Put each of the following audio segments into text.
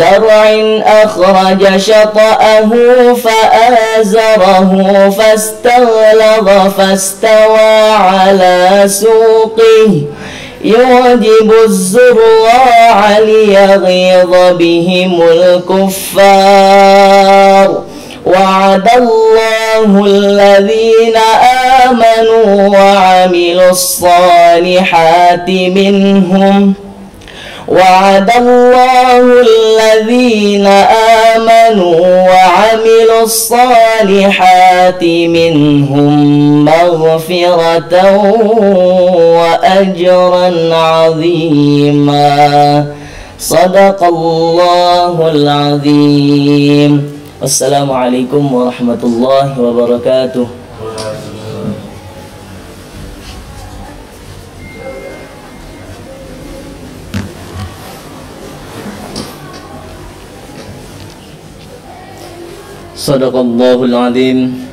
زرع أخرج شطأه فآزره فاستغلظ فاستوى على سوقه يعجب الزراع ليغيظ بهم الكفار وعد الله الذين آمنوا وعملوا الصالحات منهم وعد الله الذين آمنوا وعملوا الصالحات منهم مغفرة وأجرا عظيما صدق الله العظيم. السلام عليكم ورحمة الله وبركاته. Sadaqallahul azim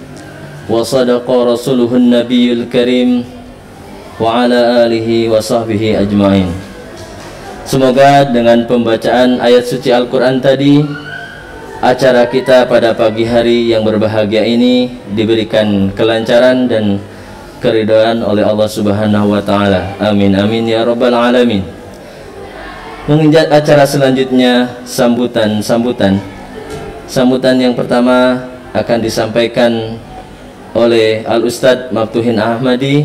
wa sadaqa rasuluhun nabiyul karim wa ala alihi wa sahbihi ajma'in. Semoga dengan pembacaan ayat suci Al-Quran tadi, acara kita pada pagi hari yang berbahagia ini diberikan kelancaran dan keridhaan oleh Allah Subhanahu wa ta'ala. Amin amin ya rabbal alamin. Menginjak acara selanjutnya, Sambutan yang pertama akan disampaikan oleh Al-Ustadz Maftuhin Ahmadi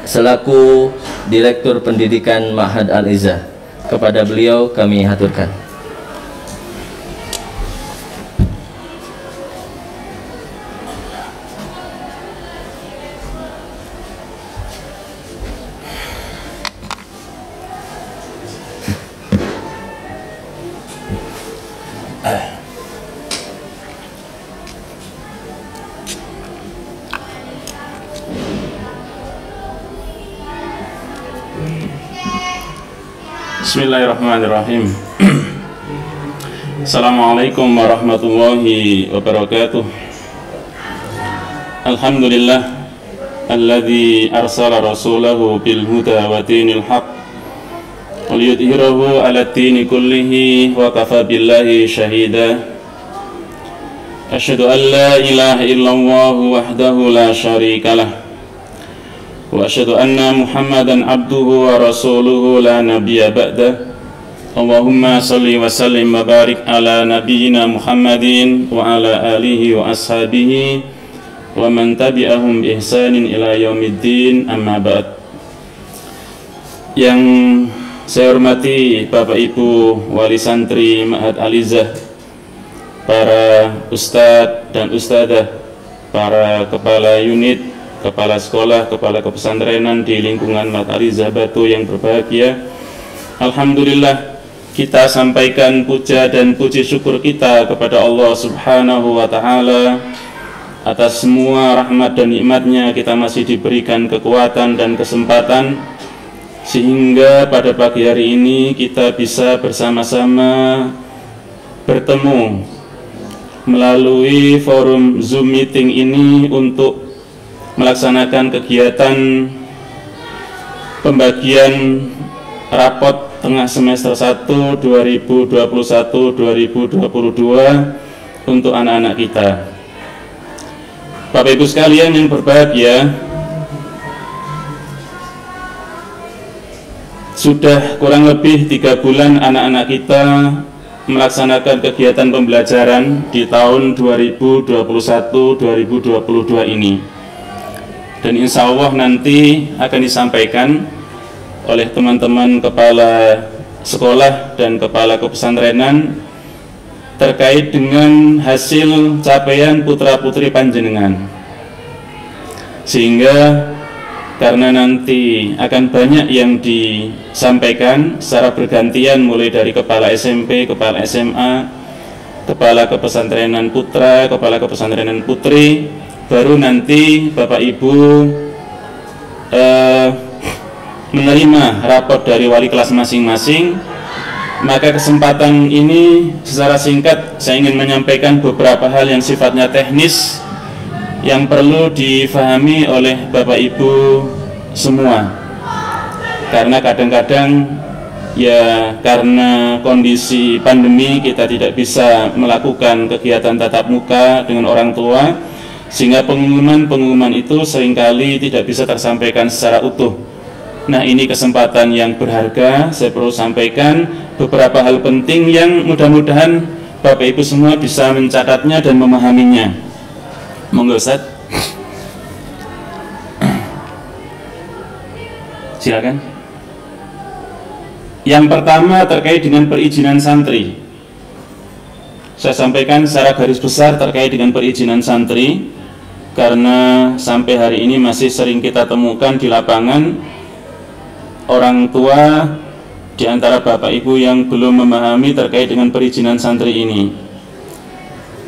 selaku Direktur Pendidikan Ma'had Al-Izzah. Kepada beliau kami haturkan. Bismillahirrahmanirrahim. Assalamualaikum warahmatullahi wabarakatuh. Alhamdulillah alladzi arsala rasulahu bil huda wa dinil haq liyudhhirahu 'ala ad-dini kullihi wa kafa billahi shahida. Asyhadu an la ilaha illallah wahdahu la syarikalah wa asyhadu anna Muhammadan abduhu wa rasuluhu la nabiyya ba'dah. Allahumma salli wa sallim wa barik ala nabiyyina Muhammadin wa ala alihi wa ashabihi wa man tabi'ahum bi ihsanin ila yaumiddin, amma ba'd. Yang saya hormati Bapak Ibu wali santri Ma'had Al-Izzah, para ustadz dan ustadzah, para kepala unit, kepala sekolah, kepala kepesantrenan di lingkungan Ma'had Al-Izzah Batu yang berbahagia. Alhamdulillah, kita sampaikan puja dan puji syukur kita kepada Allah Subhanahu wa ta'ala atas semua rahmat dan nikmatnya. Kita masih diberikan kekuatan dan kesempatan sehingga pada pagi hari ini kita bisa bersama-sama bertemu melalui forum Zoom meeting ini untuk melaksanakan kegiatan pembagian rapot tengah semester 1 2021-2022 untuk anak-anak kita. Bapak Ibu sekalian yang berbahagia, sudah kurang lebih 3 bulan anak-anak kita melaksanakan kegiatan pembelajaran di tahun 2021-2022 ini. Dan insya Allah nanti akan disampaikan oleh teman-teman kepala sekolah dan kepala kepesantrenan terkait dengan hasil capaian putra-putri panjenengan. Sehingga karena nanti akan banyak yang disampaikan secara bergantian, mulai dari kepala SMP, kepala SMA, kepala kepesantrenan putra, kepala kepesantrenan putri, baru nanti Bapak Ibu menerima raport dari wali kelas masing-masing. Maka kesempatan ini secara singkat saya ingin menyampaikan beberapa hal yang sifatnya teknis yang perlu difahami oleh Bapak Ibu semua. Karena kadang-kadang Ya, karena kondisi pandemi kita tidak bisa melakukan kegiatan tatap muka dengan orang tua, sehingga pengumuman itu seringkali tidak bisa tersampaikan secara utuh. Nah, ini kesempatan yang berharga. Saya perlu sampaikan beberapa hal penting yang mudah-mudahan Bapak Ibu semua bisa mencatatnya dan memahaminya. Monggo Ustaz. Silakan. Yang pertama terkait dengan perizinan santri. Saya sampaikan secara garis besar terkait dengan perizinan santri, karena sampai hari ini masih sering kita temukan di lapangan orang tua di antara Bapak Ibu yang belum memahami terkait dengan perizinan santri ini.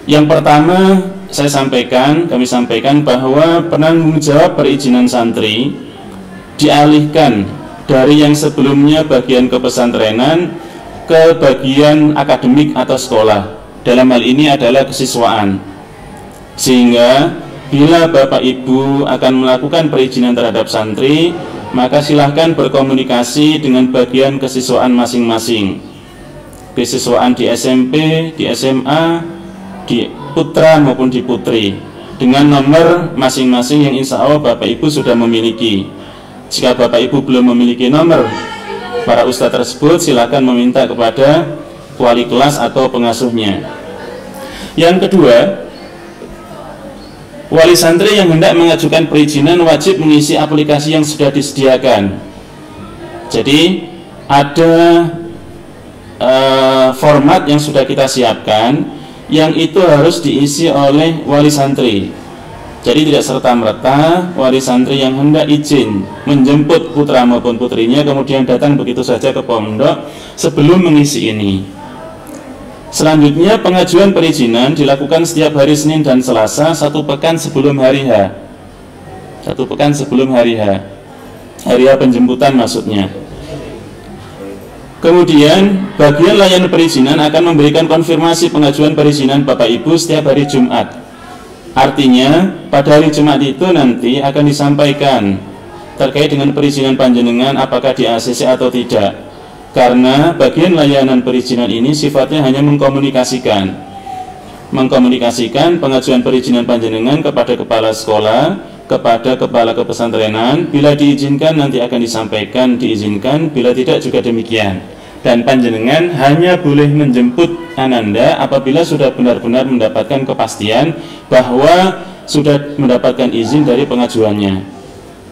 Yang pertama kami sampaikan bahwa penanggung jawab perizinan santri dialihkan dari yang sebelumnya bagian kepesantrenan ke bagian akademik atau sekolah. Dalam hal ini adalah kesiswaan. Sehingga bila Bapak Ibu akan melakukan perizinan terhadap santri, maka silahkan berkomunikasi dengan bagian kesiswaan masing-masing. Kesiswaan di SMP, di SMA, di putra maupun di putri, dengan nomor masing-masing yang insya Allah Bapak Ibu sudah memiliki. Jika Bapak Ibu belum memiliki nomor para ustadz tersebut, silakan meminta kepada wali kelas atau pengasuhnya. Yang kedua, wali santri yang hendak mengajukan perizinan wajib mengisi aplikasi yang sudah disediakan. Jadi ada format yang sudah kita siapkan, yang itu harus diisi oleh wali santri. Jadi tidak serta-merta wali santri yang hendak izin menjemput putra maupun putrinya kemudian datang begitu saja ke pondok sebelum mengisi ini. Selanjutnya, pengajuan perizinan dilakukan setiap hari Senin dan Selasa 1 pekan sebelum hari H. 1 pekan sebelum hari H. Hari H penjemputan maksudnya. Kemudian bagian layanan perizinan akan memberikan konfirmasi pengajuan perizinan Bapak Ibu setiap hari Jumat. Artinya pada hari Jumat itu nanti akan disampaikan terkait dengan perizinan panjenengan apakah di ACC atau tidak. Karena bagian layanan perizinan ini sifatnya hanya mengkomunikasikan pengajuan perizinan panjenengan kepada kepala sekolah, kepada kepala kepesantrenan. Bila diizinkan nanti akan disampaikan diizinkan, bila tidak juga demikian. Dan panjenengan hanya boleh menjemput ananda apabila sudah benar-benar mendapatkan kepastian bahwa sudah mendapatkan izin dari pengajuannya.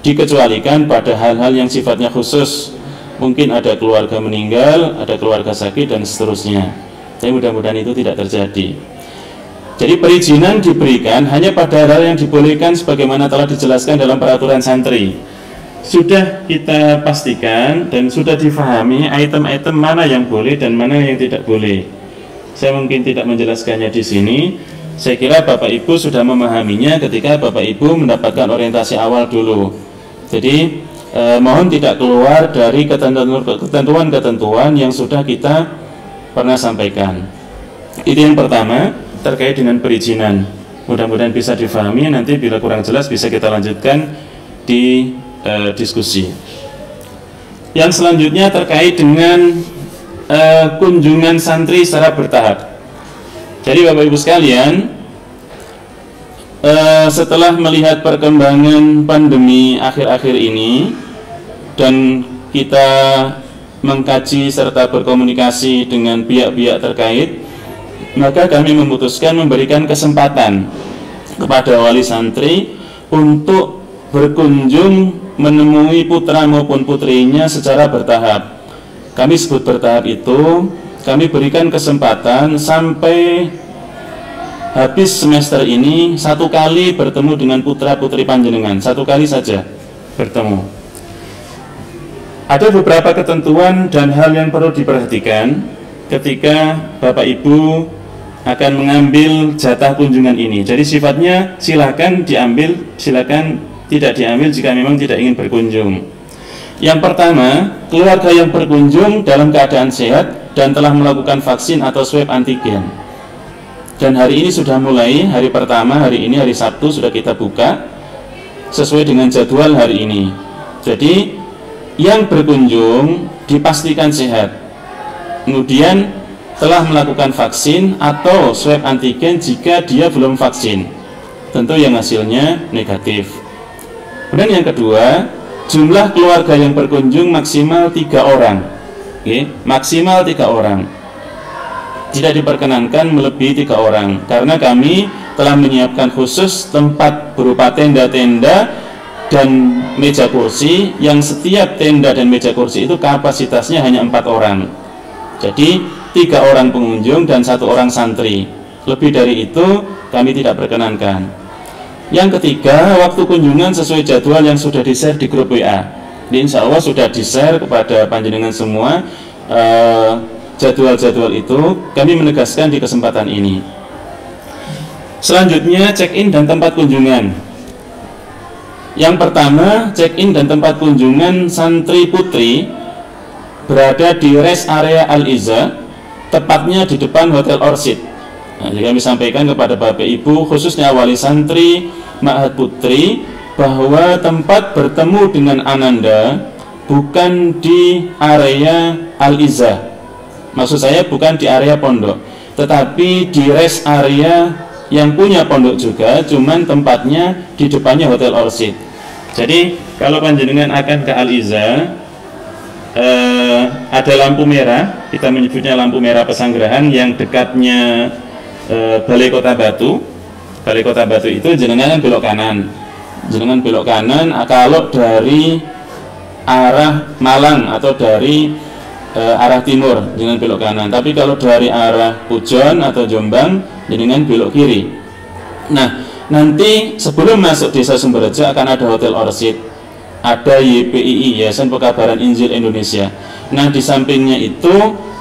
Dikecualikan pada hal-hal yang sifatnya khusus, mungkin ada keluarga meninggal, ada keluarga sakit dan seterusnya. Tapi mudah-mudahan itu tidak terjadi. Jadi perizinan diberikan hanya pada hal yang dibolehkan sebagaimana telah dijelaskan dalam peraturan santri. Sudah kita pastikan dan sudah difahami item-item mana yang boleh dan mana yang tidak boleh. Saya mungkin tidak menjelaskannya di sini. Saya kira Bapak Ibu sudah memahaminya ketika Bapak Ibu mendapatkan orientasi awal dulu. Jadi mohon tidak keluar dari ketentuan-ketentuan yang sudah kita pernah sampaikan. Itu yang pertama terkait dengan perizinan. Mudah-mudahan bisa difahami. Nanti bila kurang jelas bisa kita lanjutkan di diskusi. Yang selanjutnya terkait dengan kunjungan santri secara bertahap. Jadi Bapak Ibu sekalian, setelah melihat perkembangan pandemi akhir-akhir ini dan kita mengkaji serta berkomunikasi dengan pihak-pihak terkait, maka kami memutuskan memberikan kesempatan kepada wali santri untuk berkunjung menemui putra maupun putrinya secara bertahap. Kami sebut bertahap itu, kami berikan kesempatan sampai habis semester ini 1 kali bertemu dengan putra putri panjenengan, 1 kali saja bertemu. Ada beberapa ketentuan dan hal yang perlu diperhatikan ketika Bapak Ibu akan mengambil jatah kunjungan ini. Jadi sifatnya silakan diambil, silakan tidak diambil jika memang tidak ingin berkunjung. Yang pertama, keluarga yang berkunjung dalam keadaan sehat dan telah melakukan vaksin atau swab antigen. Dan hari ini sudah mulai, hari pertama, hari ini hari Sabtu sudah kita buka sesuai dengan jadwal hari ini. Jadi yang berkunjung dipastikan sehat, kemudian telah melakukan vaksin atau swab antigen jika dia belum vaksin, tentu yang hasilnya negatif. Kemudian yang kedua, jumlah keluarga yang berkunjung maksimal 3 orang. Oke, maksimal 3 orang. Tidak diperkenankan melebihi 3 orang, karena kami telah menyiapkan khusus tempat berupa tenda-tenda dan meja kursi, yang setiap tenda dan meja kursi itu kapasitasnya hanya 4 orang. Jadi 3 orang pengunjung dan 1 orang santri. Lebih dari itu kami tidak perkenankan. Yang ketiga, waktu kunjungan sesuai jadwal yang sudah di-share di grup WA. Jadi insya Allah sudah di-share kepada panjenengan semua jadwal-jadwal itu. Kami menegaskan di kesempatan ini. Selanjutnya, check-in dan tempat kunjungan. Yang pertama, check-in dan tempat kunjungan santri putri berada di rest area Al-Izza, tepatnya di depan Hotel Orchid. Nah, jadi kami sampaikan kepada Bapak Ibu, khususnya wali santri Ma'had Putri, bahwa tempat bertemu dengan Ananda bukan di area Al-Izza. Maksud saya bukan di area pondok, tetapi di rest area yang punya pondok juga, cuman tempatnya di depannya Hotel Orchid. Jadi kalau panjenengan akan ke Al-Izza, ada lampu merah, kita menyebutnya lampu merah Pesanggerahan, yang dekatnya Balai Kota Batu. Balai Kota Batu itu jenengan belok kanan. Jenengan belok kanan kalau dari arah Malang atau dari arah timur, jenengan belok kanan. Tapi kalau dari arah Pujon atau Jombang, jenengan belok kiri. Nah, nanti sebelum masuk Desa Sumberrejo akan ada Hotel Orchid, ada YPII, Yayasan Pekabaran Injil Indonesia. Nah, di sampingnya itu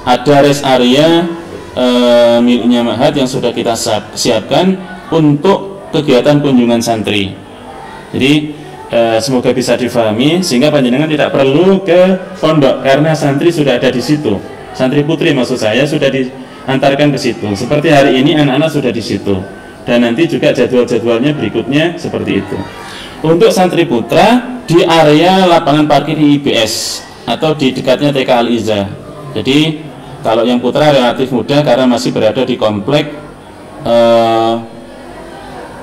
ada rest area miliknya Ma'had yang sudah kita siapkan untuk kegiatan kunjungan santri. Jadi semoga bisa difahami, sehingga panjenengan tidak perlu ke pondok karena santri sudah ada di situ. Santri putri maksud saya sudah diantarkan ke situ. Seperti hari ini anak-anak sudah di situ. Dan nanti juga jadwal-jadwalnya berikutnya seperti itu. Untuk santri putra di area lapangan parkir IBS atau di dekatnya TK Al-Izza. Jadi kalau yang putra relatif mudah karena masih berada di komplek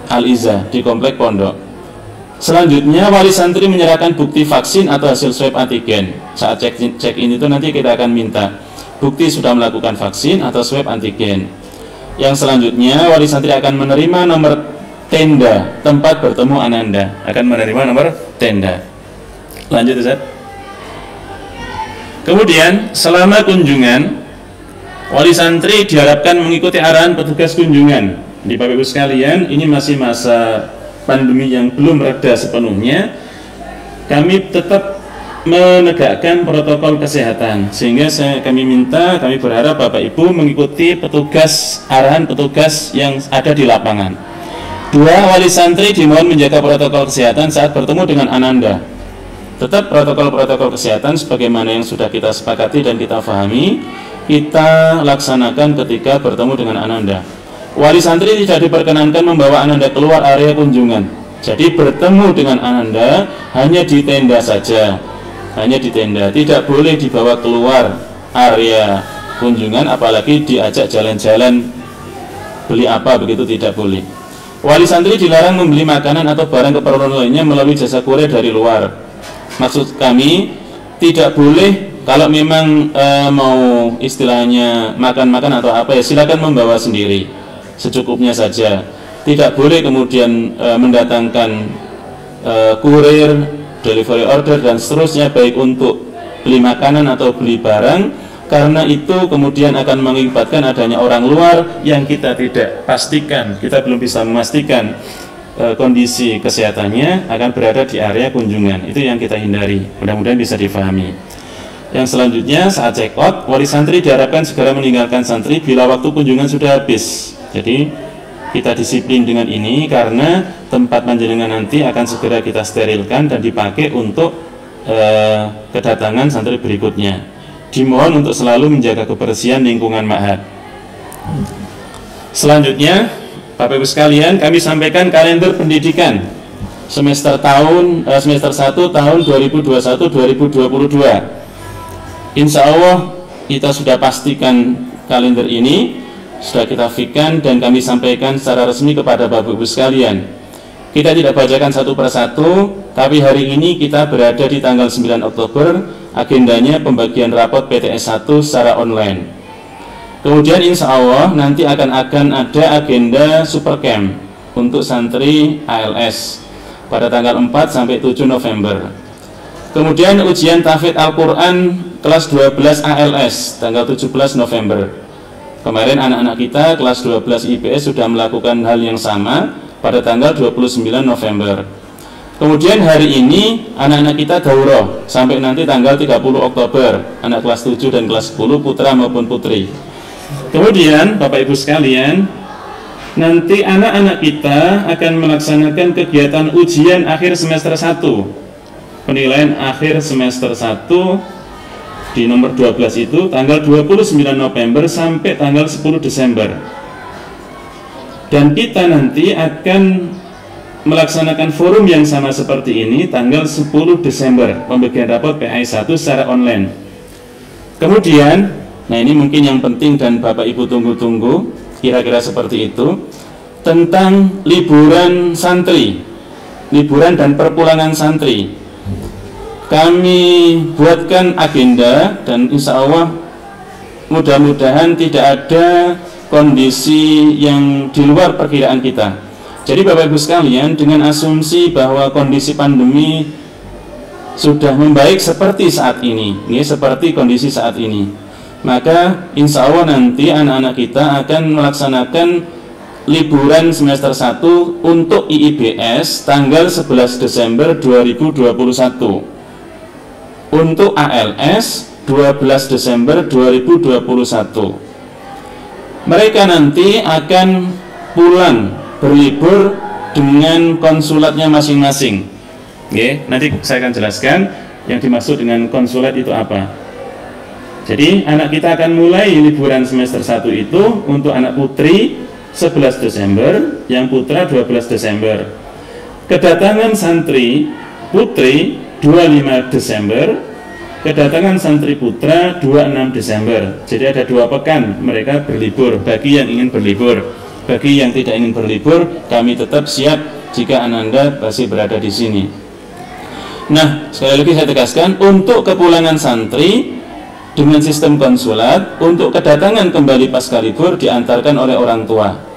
Al-Izza, di komplek pondok. Selanjutnya, wali santri menyerahkan bukti vaksin atau hasil swab antigen. Saat check-in itu nanti kita akan minta bukti sudah melakukan vaksin atau swab antigen. Yang selanjutnya, wali santri akan menerima nomor tenda tempat bertemu Ananda. Akan menerima nomor tenda. Lanjut, Ustaz. Kemudian, selama kunjungan, wali santri diharapkan mengikuti arahan petugas kunjungan. Di Bapak Ibu sekalian, ini masih masa pandemi yang belum reda sepenuhnya. Kami tetap menegakkan protokol kesehatan, sehingga kami berharap Bapak Ibu mengikuti arahan petugas yang ada di lapangan. 2, wali santri dimohon menjaga protokol kesehatan saat bertemu dengan Ananda. Tetap protokol-protokol kesehatan sebagaimana yang sudah kita sepakati dan kita fahami, kita laksanakan ketika bertemu dengan Ananda. Wali santri tidak diperkenankan membawa Ananda keluar area kunjungan. Jadi bertemu dengan Ananda hanya di tenda saja. Hanya di tenda, tidak boleh dibawa keluar area kunjungan, apalagi diajak jalan-jalan beli apa, begitu tidak boleh. Wali santri dilarang membeli makanan atau barang keperluan lainnya melalui jasa kurir dari luar. Maksud kami, tidak boleh kalau memang mau istilahnya makan-makan atau apa, ya silakan membawa sendiri, secukupnya saja. Tidak boleh kemudian mendatangkan kurir, delivery order dan seterusnya, baik untuk beli makanan atau beli barang, karena itu kemudian akan mengakibatkan adanya orang luar yang kita tidak pastikan, kita belum bisa memastikan kondisi kesehatannya, akan berada di area kunjungan. Itu yang kita hindari, mudah-mudahan bisa difahami. Yang selanjutnya, saat check out, wali santri diharapkan segera meninggalkan santri bila waktu kunjungan sudah habis. Jadi kita disiplin dengan ini karena tempat panjenengan nanti akan segera kita sterilkan dan dipakai untuk kedatangan santri berikutnya. Dimohon untuk selalu menjaga kebersihan lingkungan Ma'had. Selanjutnya, Bapak Ibu sekalian, kami sampaikan kalender pendidikan semester 1 tahun 2021-2022. Insya Allah kita sudah pastikan kalender ini, sudah kita fikirkan dan kami sampaikan secara resmi kepada Bapak Ibu sekalian. Kita tidak bacakan satu persatu, tapi hari ini kita berada di tanggal 9 Oktober, agendanya pembagian rapot PTS 1 secara online. Kemudian insya Allah nanti akan ada agenda Supercamp untuk santri ALS pada tanggal 4 sampai 7 November. Kemudian ujian tahfidz Al-Quran kelas 12 ALS tanggal 17 November. Kemarin anak-anak kita kelas 12 IPS sudah melakukan hal yang sama pada tanggal 29 November. Kemudian hari ini anak-anak kita daurah sampai nanti tanggal 30 Oktober, anak kelas 7 dan kelas 10 putra maupun putri. Kemudian Bapak Ibu sekalian, nanti anak-anak kita akan melaksanakan kegiatan ujian akhir semester 1, penilaian akhir semester 1 di nomor 12 itu tanggal 29 November sampai tanggal 10 Desember. Dan kita nanti akan melaksanakan forum yang sama seperti ini tanggal 10 Desember, pembagian rapot PAI 1 secara online. Kemudian, nah ini mungkin yang penting dan Bapak Ibu tunggu-tunggu, kira-kira seperti itu, tentang liburan santri, liburan dan perpulangan santri. Kami buatkan agenda dan insya Allah mudah-mudahan tidak ada kondisi yang di luar perkiraan kita. Jadi Bapak Ibu sekalian, dengan asumsi bahwa kondisi pandemi sudah membaik seperti saat ini, seperti kondisi saat ini, maka insya Allah nanti anak-anak kita akan melaksanakan liburan semester 1 untuk IIBS tanggal 11 Desember 2021. Untuk ALS 12 Desember 2021. Mereka nanti akan pulang berlibur dengan konsulatnya masing-masing. Nanti saya akan jelaskan yang dimaksud dengan konsulat itu apa. Jadi anak kita akan mulai liburan semester 1 itu untuk anak putri 11 Desember, yang putra 12 Desember. Kedatangan santri putri 25 Desember, kedatangan santri putra 26 Desember. Jadi ada 2 pekan mereka berlibur. Bagi yang ingin berlibur, bagi yang tidak ingin berlibur, kami tetap siap jika Ananda masih berada di sini. Nah, sekali lagi saya tegaskan, untuk kepulangan santri dengan sistem konsulat, untuk kedatangan kembali pasca libur diantarkan oleh orang tua.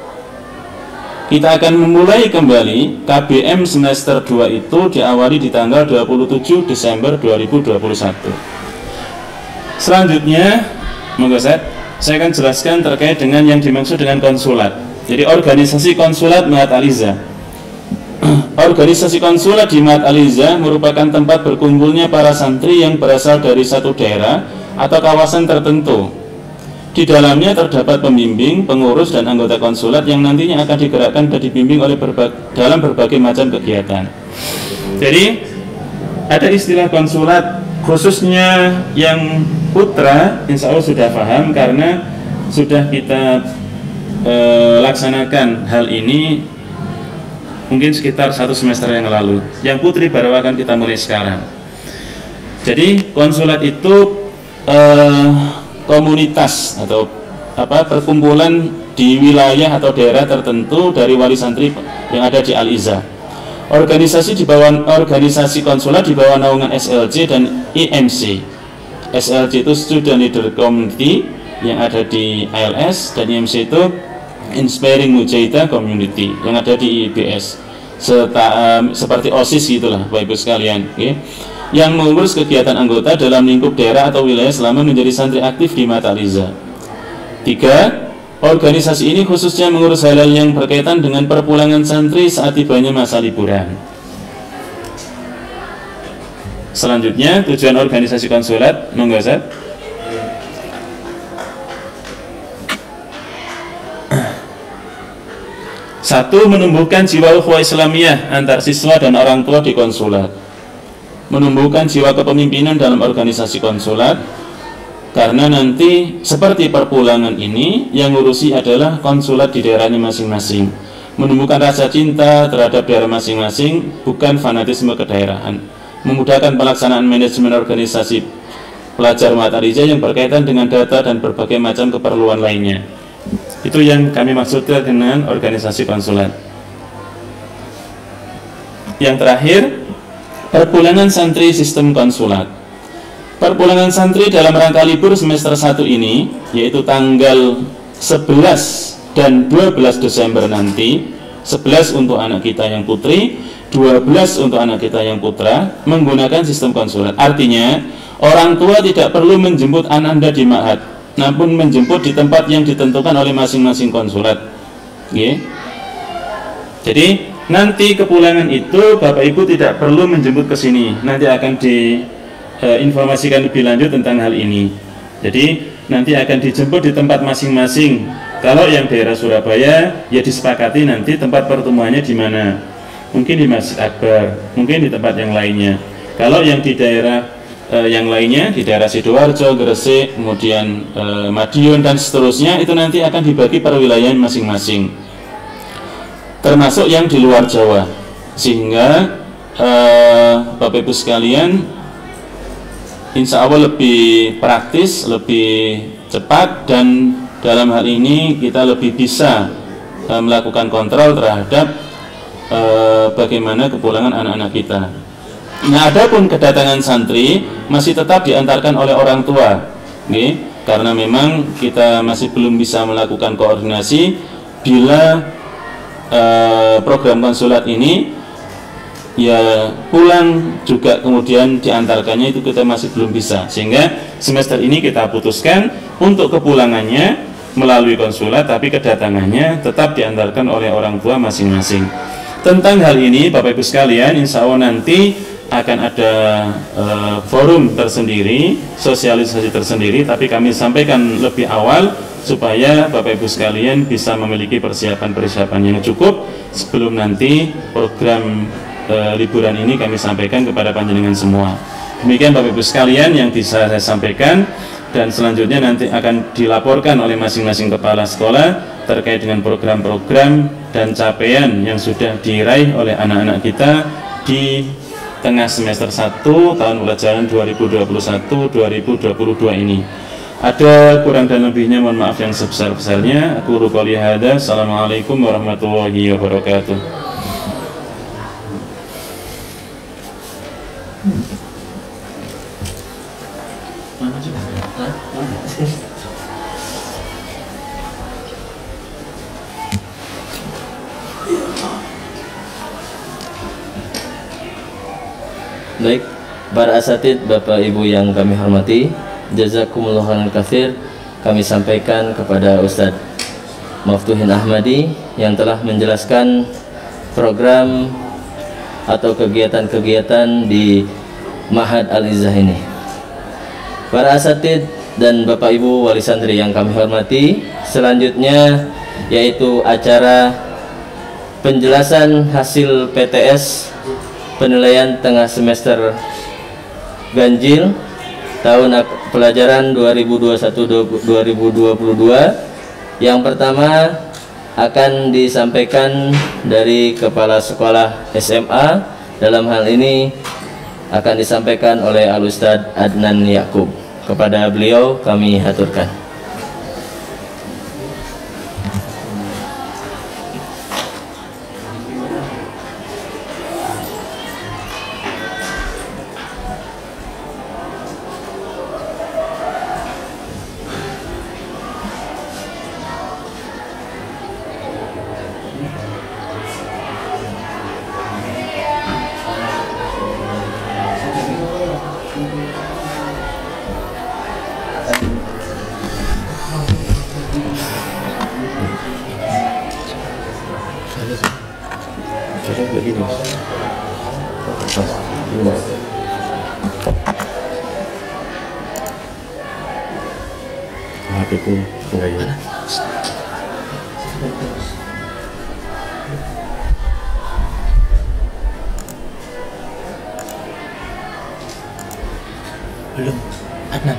Kita akan memulai kembali KBM semester 2 itu diawali di tanggal 27 Desember 2021. Selanjutnya, monggo saya akan jelaskan terkait dengan yang dimaksud dengan konsulat. Jadi organisasi konsulat Mahat Aliza. Organisasi konsulat di Mahat Aliza merupakan tempat berkumpulnya para santri yang berasal dari satu daerah atau kawasan tertentu. Di dalamnya terdapat pembimbing, pengurus, dan anggota konsulat yang nantinya akan digerakkan dan dibimbing oleh dalam berbagai macam kegiatan. Jadi ada istilah konsulat, khususnya yang putra, insya Allah sudah paham karena sudah kita laksanakan hal ini mungkin sekitar 1 semester yang lalu. Yang putri baru akan kita mulai sekarang. Jadi konsulat itu komunitas atau perkumpulan di wilayah atau daerah tertentu dari wali santri yang ada di Al-Izzah. Organisasi konsulat di bawah naungan SLC dan IMC. SLC itu Student Leader Community yang ada di ALS, dan IMC itu Inspiring Mujahida Community yang ada di IBS. Seperti OSIS gitulah Bapak Ibu sekalian, yang mengurus kegiatan anggota dalam lingkup daerah atau wilayah selama menjadi santri aktif di Mahat Aliza. 3. Organisasi ini khususnya mengurus hal-hal yang berkaitan dengan perpulangan santri saat tibanya masa liburan. Selanjutnya, tujuan organisasi konsulat, monggo Ustaz. Satu, menumbuhkan jiwa ukhuwah Islamiyah antar siswa dan orang tua di konsulat. Menumbuhkan jiwa kepemimpinan dalam organisasi konsulat, karena nanti seperti perpulangan ini yang ngurusi adalah konsulat di daerahnya masing-masing. Menumbuhkan rasa cinta terhadap daerah masing-masing, bukan fanatisme kedaerahan. Memudahkan pelaksanaan manajemen organisasi pelajar Matarija yang berkaitan dengan data dan berbagai macam keperluan lainnya. Itu yang kami maksudkan dengan organisasi konsulat. Yang terakhir, perpulangan santri sistem konsulat. Perpulangan santri dalam rangka libur semester 1 ini, yaitu tanggal 11 dan 12 Desember nanti, 11 untuk anak kita yang putri, 12 untuk anak kita yang putra, menggunakan sistem konsulat. Artinya, orang tua tidak perlu menjemput anak Anda di ma'had, namun menjemput di tempat yang ditentukan oleh masing-masing konsulat. Jadi, nanti kepulangan itu Bapak Ibu tidak perlu menjemput ke sini. Nanti akan diinformasikan lebih lanjut tentang hal ini. Jadi, nanti akan dijemput di tempat masing-masing. Kalau yang daerah Surabaya, ya disepakati nanti tempat pertemuannya di mana. Mungkin di Masjid Akbar, mungkin di tempat yang lainnya. Kalau yang di daerah yang lainnya, di daerah Sidoarjo, Gresik, kemudian Madiun dan seterusnya, itu nanti akan dibagi per wilayah masing-masing, termasuk yang di luar Jawa. Sehingga Bapak Ibu sekalian, insya Allah lebih praktis, lebih cepat, dan dalam hal ini kita lebih bisa melakukan kontrol terhadap bagaimana kepulangan anak-anak kita. Nah, adapun kedatangan santri masih tetap diantarkan oleh orang tua, karena memang kita masih belum bisa melakukan koordinasi bila program konsulat ini ya pulang juga kemudian diantarkannya, itu kita masih belum bisa. Sehingga semester ini kita putuskan untuk kepulangannya melalui konsulat, tapi kedatangannya tetap diantarkan oleh orang tua masing-masing. Tentang hal ini Bapak Ibu sekalian, insya Allah nanti akan ada forum tersendiri, sosialisasi tersendiri, tapi kami sampaikan lebih awal supaya Bapak Ibu sekalian bisa memiliki persiapan-persiapan yang cukup sebelum nanti program liburan ini kami sampaikan kepada panjenengan semua. Demikian Bapak Ibu sekalian yang bisa saya sampaikan, dan selanjutnya nanti akan dilaporkan oleh masing-masing kepala sekolah terkait dengan program-program dan capaian yang sudah diraih oleh anak-anak kita di tengah semester 1 tahun pelajaran 2021-2022 ini. Ada kurang dan lebihnya mohon maaf yang sebesar-besarnya. Aku qouli hadza. Assalamualaikum warahmatullahi wabarakatuh. Baik, para asatid, Bapak Ibu yang kami hormati, jazakumullah khairan katsir kami sampaikan kepada Ustadz Maftuhin Ahmadi yang telah menjelaskan program atau kegiatan-kegiatan di Ma'had Al-Izzah ini. Para asatid dan Bapak Ibu wali santri yang kami hormati, selanjutnya yaitu acara penjelasan hasil PTS penilaian tengah semester ganjil tahun pelajaran 2021-2022. Yang pertama akan disampaikan dari kepala sekolah SMA. Dalam hal ini akan disampaikan oleh Al-Ustadz Adnan Yakub. Kepada beliau kami haturkan. Belum, Adnan.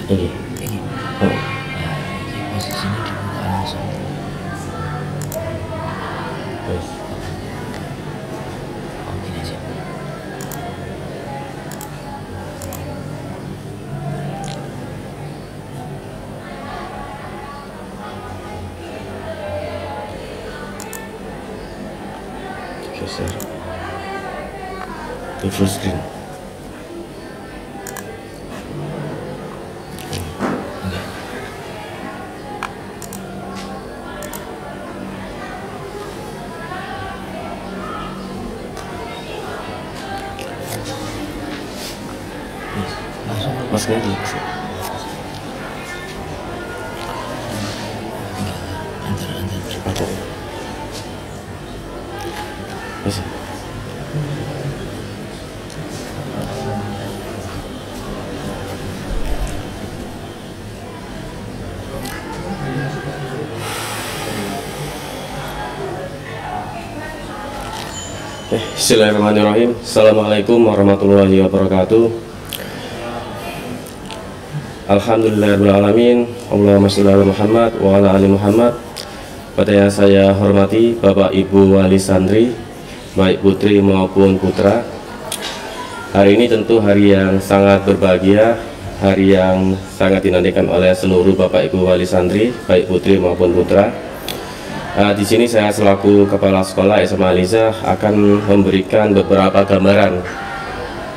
Ini. Ini. Oh. Nah, ini posisinya dibuka langsung. Wes. Oh, gini aja. Geser. Di full screen. Langsung Masuknya di antar. Oke. Wes. Bismillahirrahmanirrahim. Assalamualaikum warahmatullahi wabarakatuh. Alhamdulillahirrahmanirrahim. Allahumma sholli ala Muhammad wa ala ali Muhammad. Pada yang saya hormati Bapak Ibu Wali Santri, baik putri maupun putra. Hari ini tentu hari yang sangat berbahagia, hari yang sangat dinantikan oleh seluruh Bapak Ibu Wali Santri, baik putri maupun putra. Di sini saya selaku Kepala Sekolah SMA Aliza akan memberikan beberapa gambaran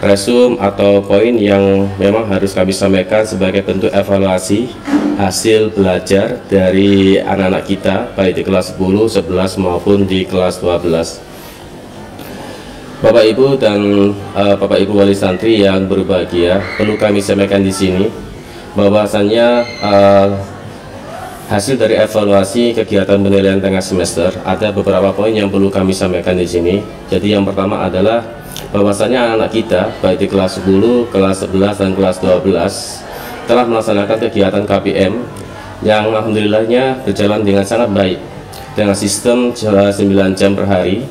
resume atau poin yang memang harus kami sampaikan sebagai bentuk evaluasi hasil belajar dari anak-anak kita baik di kelas 10, 11 maupun di kelas 12. Bapak Ibu dan Bapak Ibu Wali Santri yang berbahagia, perlu kami sampaikan di sini bahwasannya hasil dari evaluasi kegiatan penilaian tengah semester ada beberapa poin yang perlu kami sampaikan di sini. Jadi yang pertama adalah bahwasanya anak-anak kita baik di kelas 10, kelas 11 dan kelas 12 telah melaksanakan kegiatan KPM yang alhamdulillahnya berjalan dengan sangat baik dengan sistem 9 jam per hari,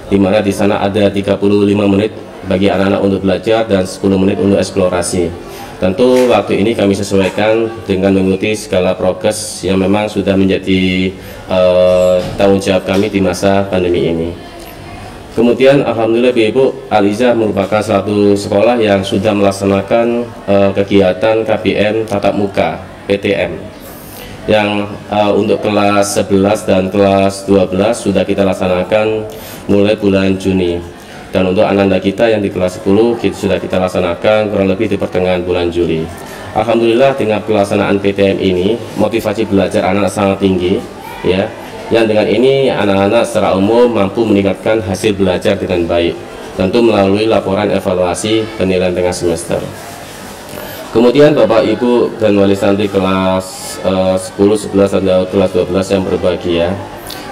di mana di sana ada 35 menit bagi anak-anak untuk belajar dan 10 menit untuk eksplorasi. Tentu waktu ini kami sesuaikan dengan mengikuti skala prokes yang memang sudah menjadi tanggung jawab kami di masa pandemi ini. Kemudian alhamdulillah Ibu, Aliza merupakan satu sekolah yang sudah melaksanakan kegiatan KPM tatap muka PTM yang untuk kelas 11 dan kelas 12 sudah kita laksanakan mulai bulan Juni. Dan untuk anak-anak kita yang di kelas 10 sudah kita laksanakan kurang lebih di pertengahan bulan Juli. Alhamdulillah dengan pelaksanaan PTM ini motivasi belajar anak-anak sangat tinggi ya. Yang dengan ini anak-anak secara umum mampu meningkatkan hasil belajar dengan baik, tentu melalui laporan evaluasi penilaian tengah semester. Kemudian Bapak Ibu dan Wali Santri kelas 10, 11 dan kelas 12 yang berbahagia,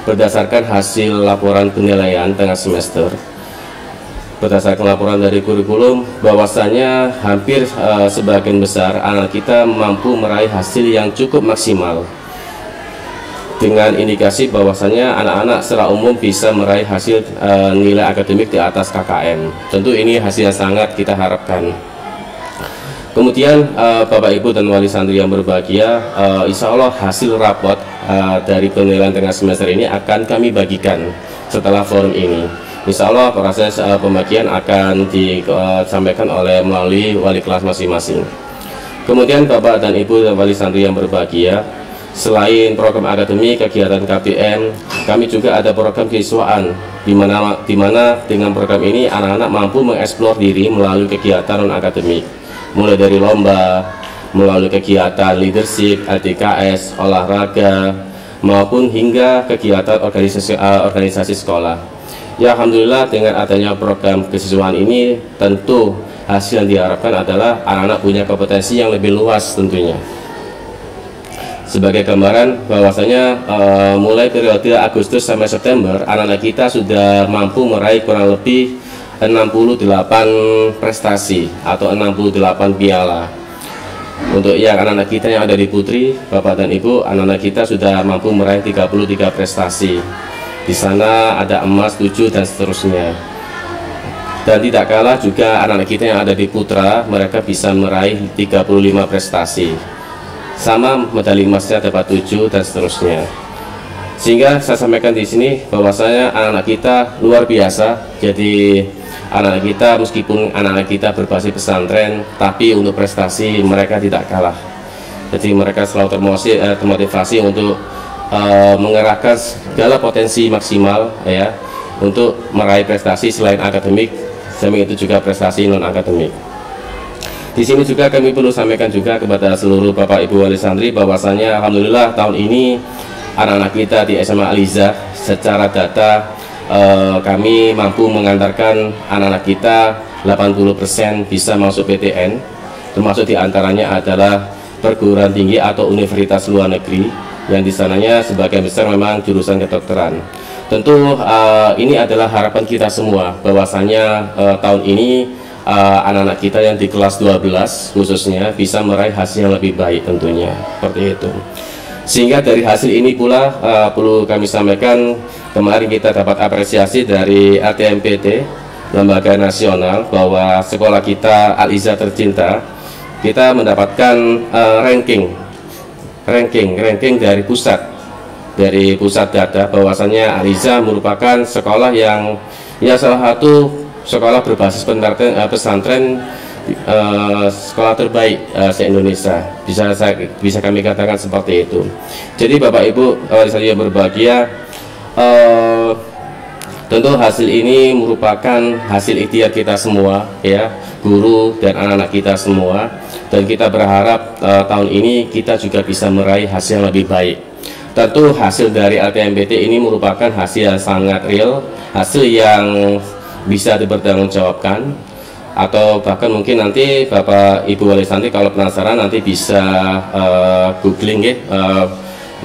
berdasarkan hasil laporan penilaian tengah semester, berdasarkan laporan dari kurikulum, bahwasanya hampir sebagian besar anak kita mampu meraih hasil yang cukup maksimal, dengan indikasi bahwasanya anak-anak secara umum bisa meraih hasil nilai akademik di atas KKM. Tentu ini hasil yang sangat kita harapkan. Kemudian Bapak Ibu dan Wali Santri yang berbahagia, insya Allah hasil rapot dari penilaian tengah semester ini akan kami bagikan setelah forum ini. Insya Allah proses pembagian akan disampaikan melalui wali kelas masing-masing. Kemudian Bapak dan Ibu dan Wali Santri yang berbahagia, selain program akademik kegiatan KPM, kami juga ada program keiswaan di mana dengan program ini anak-anak mampu mengeksplor diri melalui kegiatan non akademik, mulai dari lomba, melalui kegiatan leadership, LTKS, olahraga, maupun hingga kegiatan organisasi sekolah. Ya alhamdulillah dengan adanya program kesiswaan ini tentu hasil yang diharapkan adalah anak-anak punya kompetensi yang lebih luas tentunya. Sebagai gambaran bahwasanya mulai periode Agustus sampai September anak-anak kita sudah mampu meraih kurang lebih 68 prestasi atau 68 piala. Untuk yang anak-anak kita yang ada di Putri, Bapak dan Ibu, anak-anak kita sudah mampu meraih 33 prestasi. Di sana ada emas 7 dan seterusnya. Dan tidak kalah juga anak-anak kita yang ada di Putra, mereka bisa meraih 35 prestasi. sama medali emasnya dapat 7 dan seterusnya. Sehingga saya sampaikan di sini bahwasanya anak-anak kita luar biasa. Jadi anak-anak kita meskipun anak-anak kita berbasis pesantren, tapi untuk prestasi mereka tidak kalah. Jadi mereka selalu termotivasi untuk mengerahkan segala potensi maksimal ya untuk meraih prestasi selain akademik, samping itu juga prestasi non akademik. Di sini juga kami perlu sampaikan juga kepada seluruh Bapak Ibu wali santri bahwasanya alhamdulillah tahun ini anak-anak kita di SMA Al-Izzah secara data kami mampu mengantarkan anak-anak kita 80% bisa masuk PTN, termasuk diantaranya adalah perguruan tinggi atau universitas luar negeri yang di sananya sebagian besar memang jurusan kedokteran. Tentu ini adalah harapan kita semua bahwasanya tahun ini anak-anak kita yang di kelas 12 khususnya bisa meraih hasil yang lebih baik tentunya, seperti itu. Sehingga dari hasil ini pula perlu kami sampaikan, kemarin kita dapat apresiasi dari LTMPT, lembaga nasional, bahwa sekolah kita Al-Izzah tercinta, kita mendapatkan ranking dari pusat data bahwasanya Al-Izzah merupakan sekolah yang salah satu sekolah berbasis pesantren sekolah terbaik se-Indonesia, bisa kami katakan seperti itu. Jadi Bapak Ibu saya berbahagia, tentu hasil ini merupakan hasil ikhtiar kita semua ya, guru dan anak-anak kita semua, dan kita berharap tahun ini kita juga bisa meraih hasil yang lebih baik. Tentu hasil dari LTMPT ini merupakan hasil yang sangat real, hasil yang bisa dipertanggungjawabkan, atau bahkan mungkin nanti Bapak Ibu wali santri kalau penasaran nanti bisa googling ya,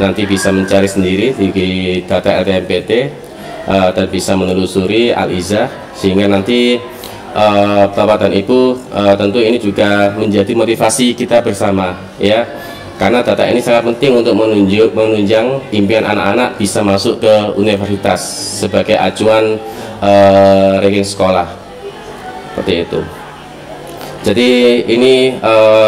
nanti bisa mencari sendiri di data LTMPT dan bisa menelusuri Al-Izzah, sehingga nanti Bapak dan Ibu tentu ini juga menjadi motivasi kita bersama ya, karena data ini sangat penting untuk menunjang impian anak-anak bisa masuk ke universitas sebagai acuan ranking sekolah. Seperti itu. Jadi ini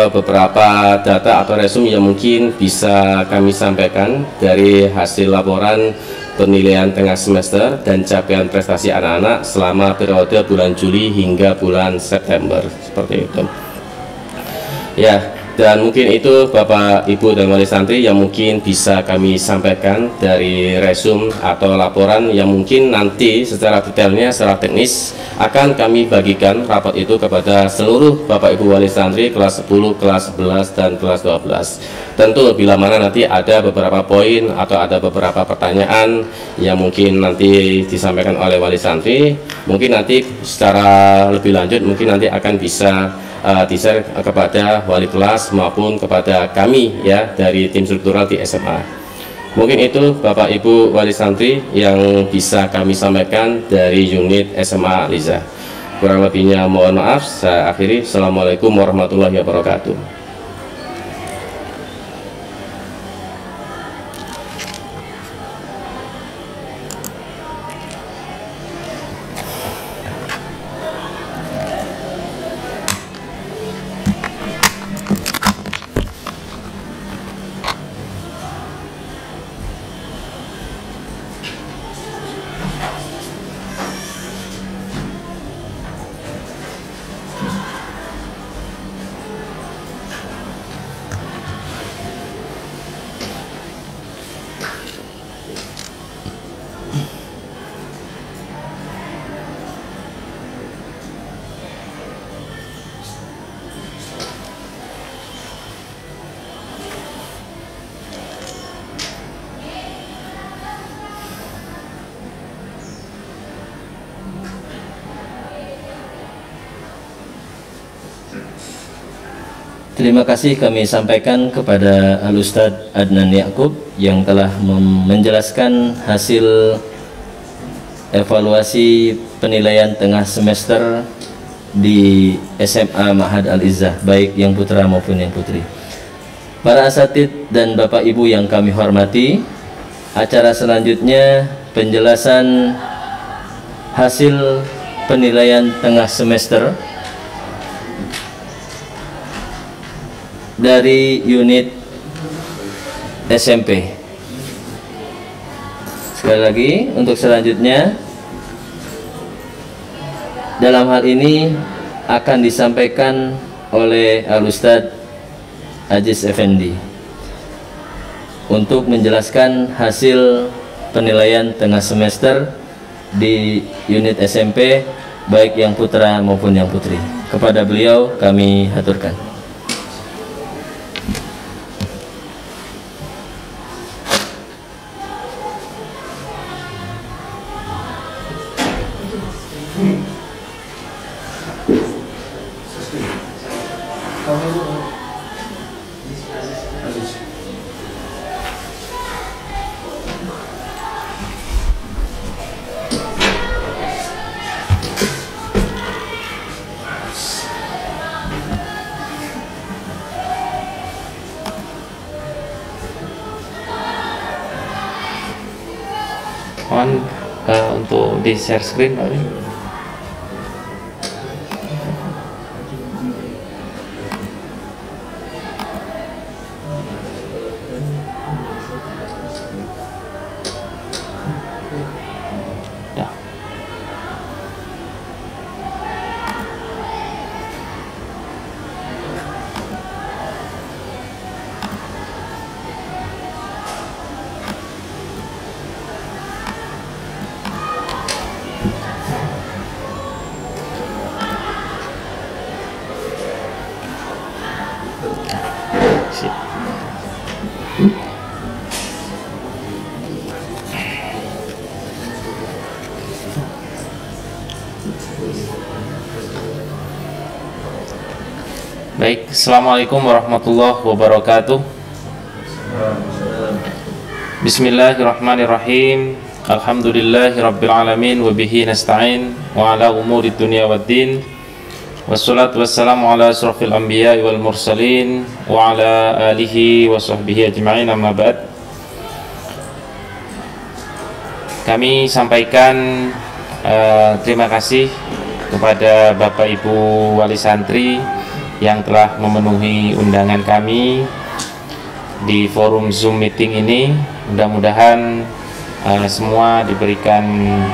beberapa data atau resume yang mungkin bisa kami sampaikan dari hasil laporan penilaian tengah semester dan capaian prestasi anak-anak selama periode bulan Juli hingga bulan September, seperti itu. Ya, dan mungkin itu Bapak Ibu dan wali santri yang mungkin bisa kami sampaikan dari resume atau laporan yang mungkin nanti secara detailnya, secara teknis akan kami bagikan rapat itu kepada seluruh Bapak Ibu wali santri kelas 10, kelas 11 dan kelas 12. Tentu bila mana nanti ada beberapa poin atau ada beberapa pertanyaan yang mungkin nanti disampaikan oleh wali santri, mungkin nanti secara lebih lanjut mungkin nanti akan bisa di-share kepada wali kelas maupun kepada kami ya dari tim struktural di SMA. Mungkin itu Bapak Ibu wali santri yang bisa kami sampaikan dari unit SMA Al-Izzah. Kurang lebihnya mohon maaf, saya akhiri. Assalamualaikum warahmatullahi wabarakatuh. Terima kasih kami sampaikan kepada Al-Ustadz Adnan Ya'qub yang telah menjelaskan hasil evaluasi penilaian tengah semester di SMA Ma'had Al-Izzah, baik yang putra maupun yang putri. Para asatid dan Bapak Ibu yang kami hormati, acara selanjutnya penjelasan hasil penilaian tengah semester dari unit SMP. Sekali lagi untuk selanjutnya, dalam hal ini akan disampaikan oleh Al-Ustadz Aziz Effendi untuk menjelaskan hasil penilaian tengah semester di unit SMP, baik yang putra maupun yang putri. Kepada beliau kami haturkan. Mohon untuk di share screen Pak. Dah. Baik, Assalamualaikum warahmatullahi wabarakatuh. Bismillahirrahmanirrahim. Alhamdulillahirrabbilalamin. Wabihi nasta'in wa ala umuri dunia waddin. Wassalatu wassalamu ala asrafil anbiya wal mursalin wa ala alihi wa sahbihi ajma'in, amma ba'd. Kami sampaikan terima kasih kepada Bapak Ibu Wali Santri yang telah memenuhi undangan kami di forum Zoom meeting ini. Mudah-mudahan semua diberikan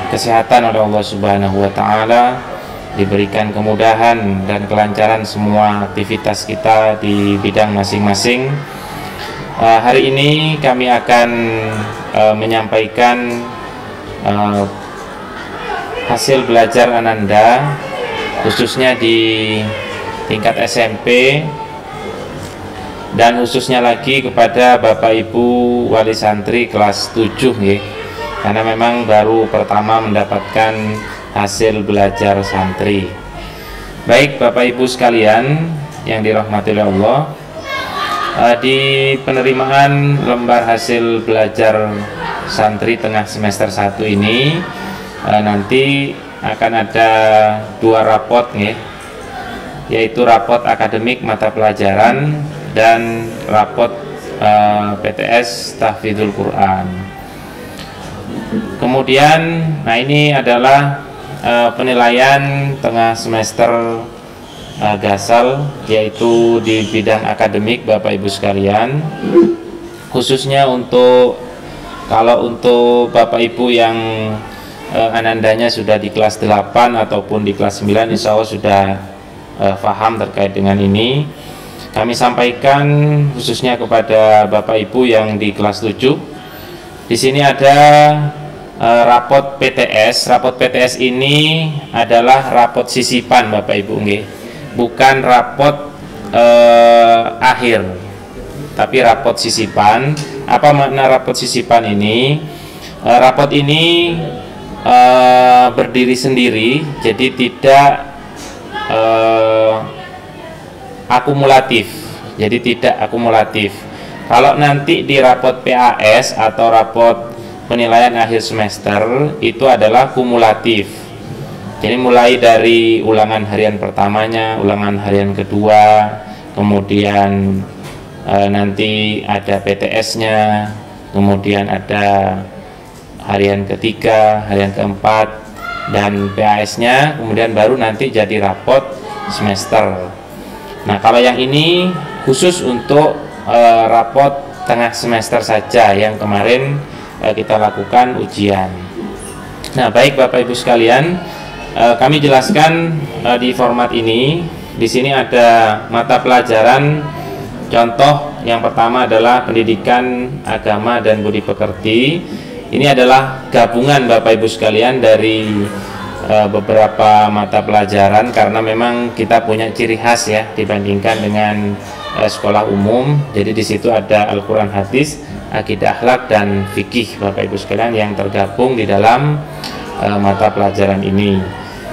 kesehatan oleh Allah Subhanahu wa taala, diberikan kemudahan dan kelancaran semua aktivitas kita di bidang masing-masing. Hari ini kami akan menyampaikan hasil belajar Ananda, khususnya di tingkat SMP, dan khususnya lagi kepada Bapak Ibu Wali Santri kelas 7 ya, karena memang baru pertama mendapatkan hasil belajar santri. Baik Bapak Ibu sekalian yang dirahmati oleh Allah, di penerimaan lembar hasil belajar santri tengah semester 1 ini nanti akan ada 2 rapot ya, yaitu rapot akademik mata pelajaran dan rapot PTS Tahfidzul Quran. Kemudian, nah ini adalah penilaian tengah semester Gasal, yaitu di bidang akademik Bapak Ibu sekalian. Khususnya untuk, kalau untuk Bapak Ibu yang anandanya sudah di kelas 8 ataupun di kelas 9, insya Allah sudah paham terkait dengan ini. Kami sampaikan khususnya kepada Bapak Ibu yang di kelas 7. Di sini ada rapot PTS. Rapot PTS ini adalah rapot sisipan Bapak Ibu, bukan rapot akhir, tapi rapot sisipan. Apa makna rapot sisipan ini? Rapot ini berdiri sendiri, jadi tidak akumulatif. Jadi tidak akumulatif. Kalau nanti di rapot PAS atau rapot penilaian akhir semester itu adalah kumulatif. Jadi mulai dari ulangan harian pertamanya, ulangan harian kedua, kemudian nanti ada PTS-nya, kemudian ada harian ketiga, harian keempat, dan PAS-nya, kemudian baru nanti jadi rapot semester. Nah, kalau yang ini khusus untuk rapot tengah semester saja yang kemarin kita lakukan ujian. Nah, baik Bapak Ibu sekalian, kami jelaskan di format ini. Di sini ada mata pelajaran contoh. Yang pertama adalah pendidikan agama dan budi pekerti. Ini adalah gabungan Bapak Ibu sekalian dari beberapa mata pelajaran, karena memang kita punya ciri khas ya dibandingkan dengan sekolah umum. Jadi di situ ada Al-Quran, hadis, akidah, akhlak, dan fikih Bapak Ibu sekalian yang tergabung di dalam mata pelajaran ini.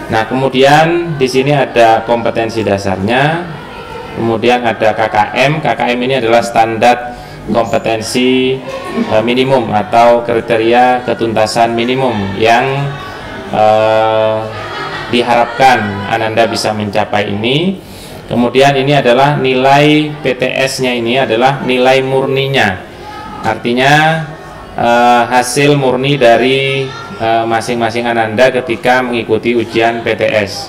Nah, kemudian di sini ada kompetensi dasarnya, kemudian ada KKM. KKM ini adalah standar kompetensi minimum atau kriteria ketuntasan minimum yang diharapkan Ananda bisa mencapai ini. Kemudian ini adalah nilai PTS-nya, ini adalah nilai murninya, artinya hasil murni dari masing-masing Ananda ketika mengikuti ujian PTS.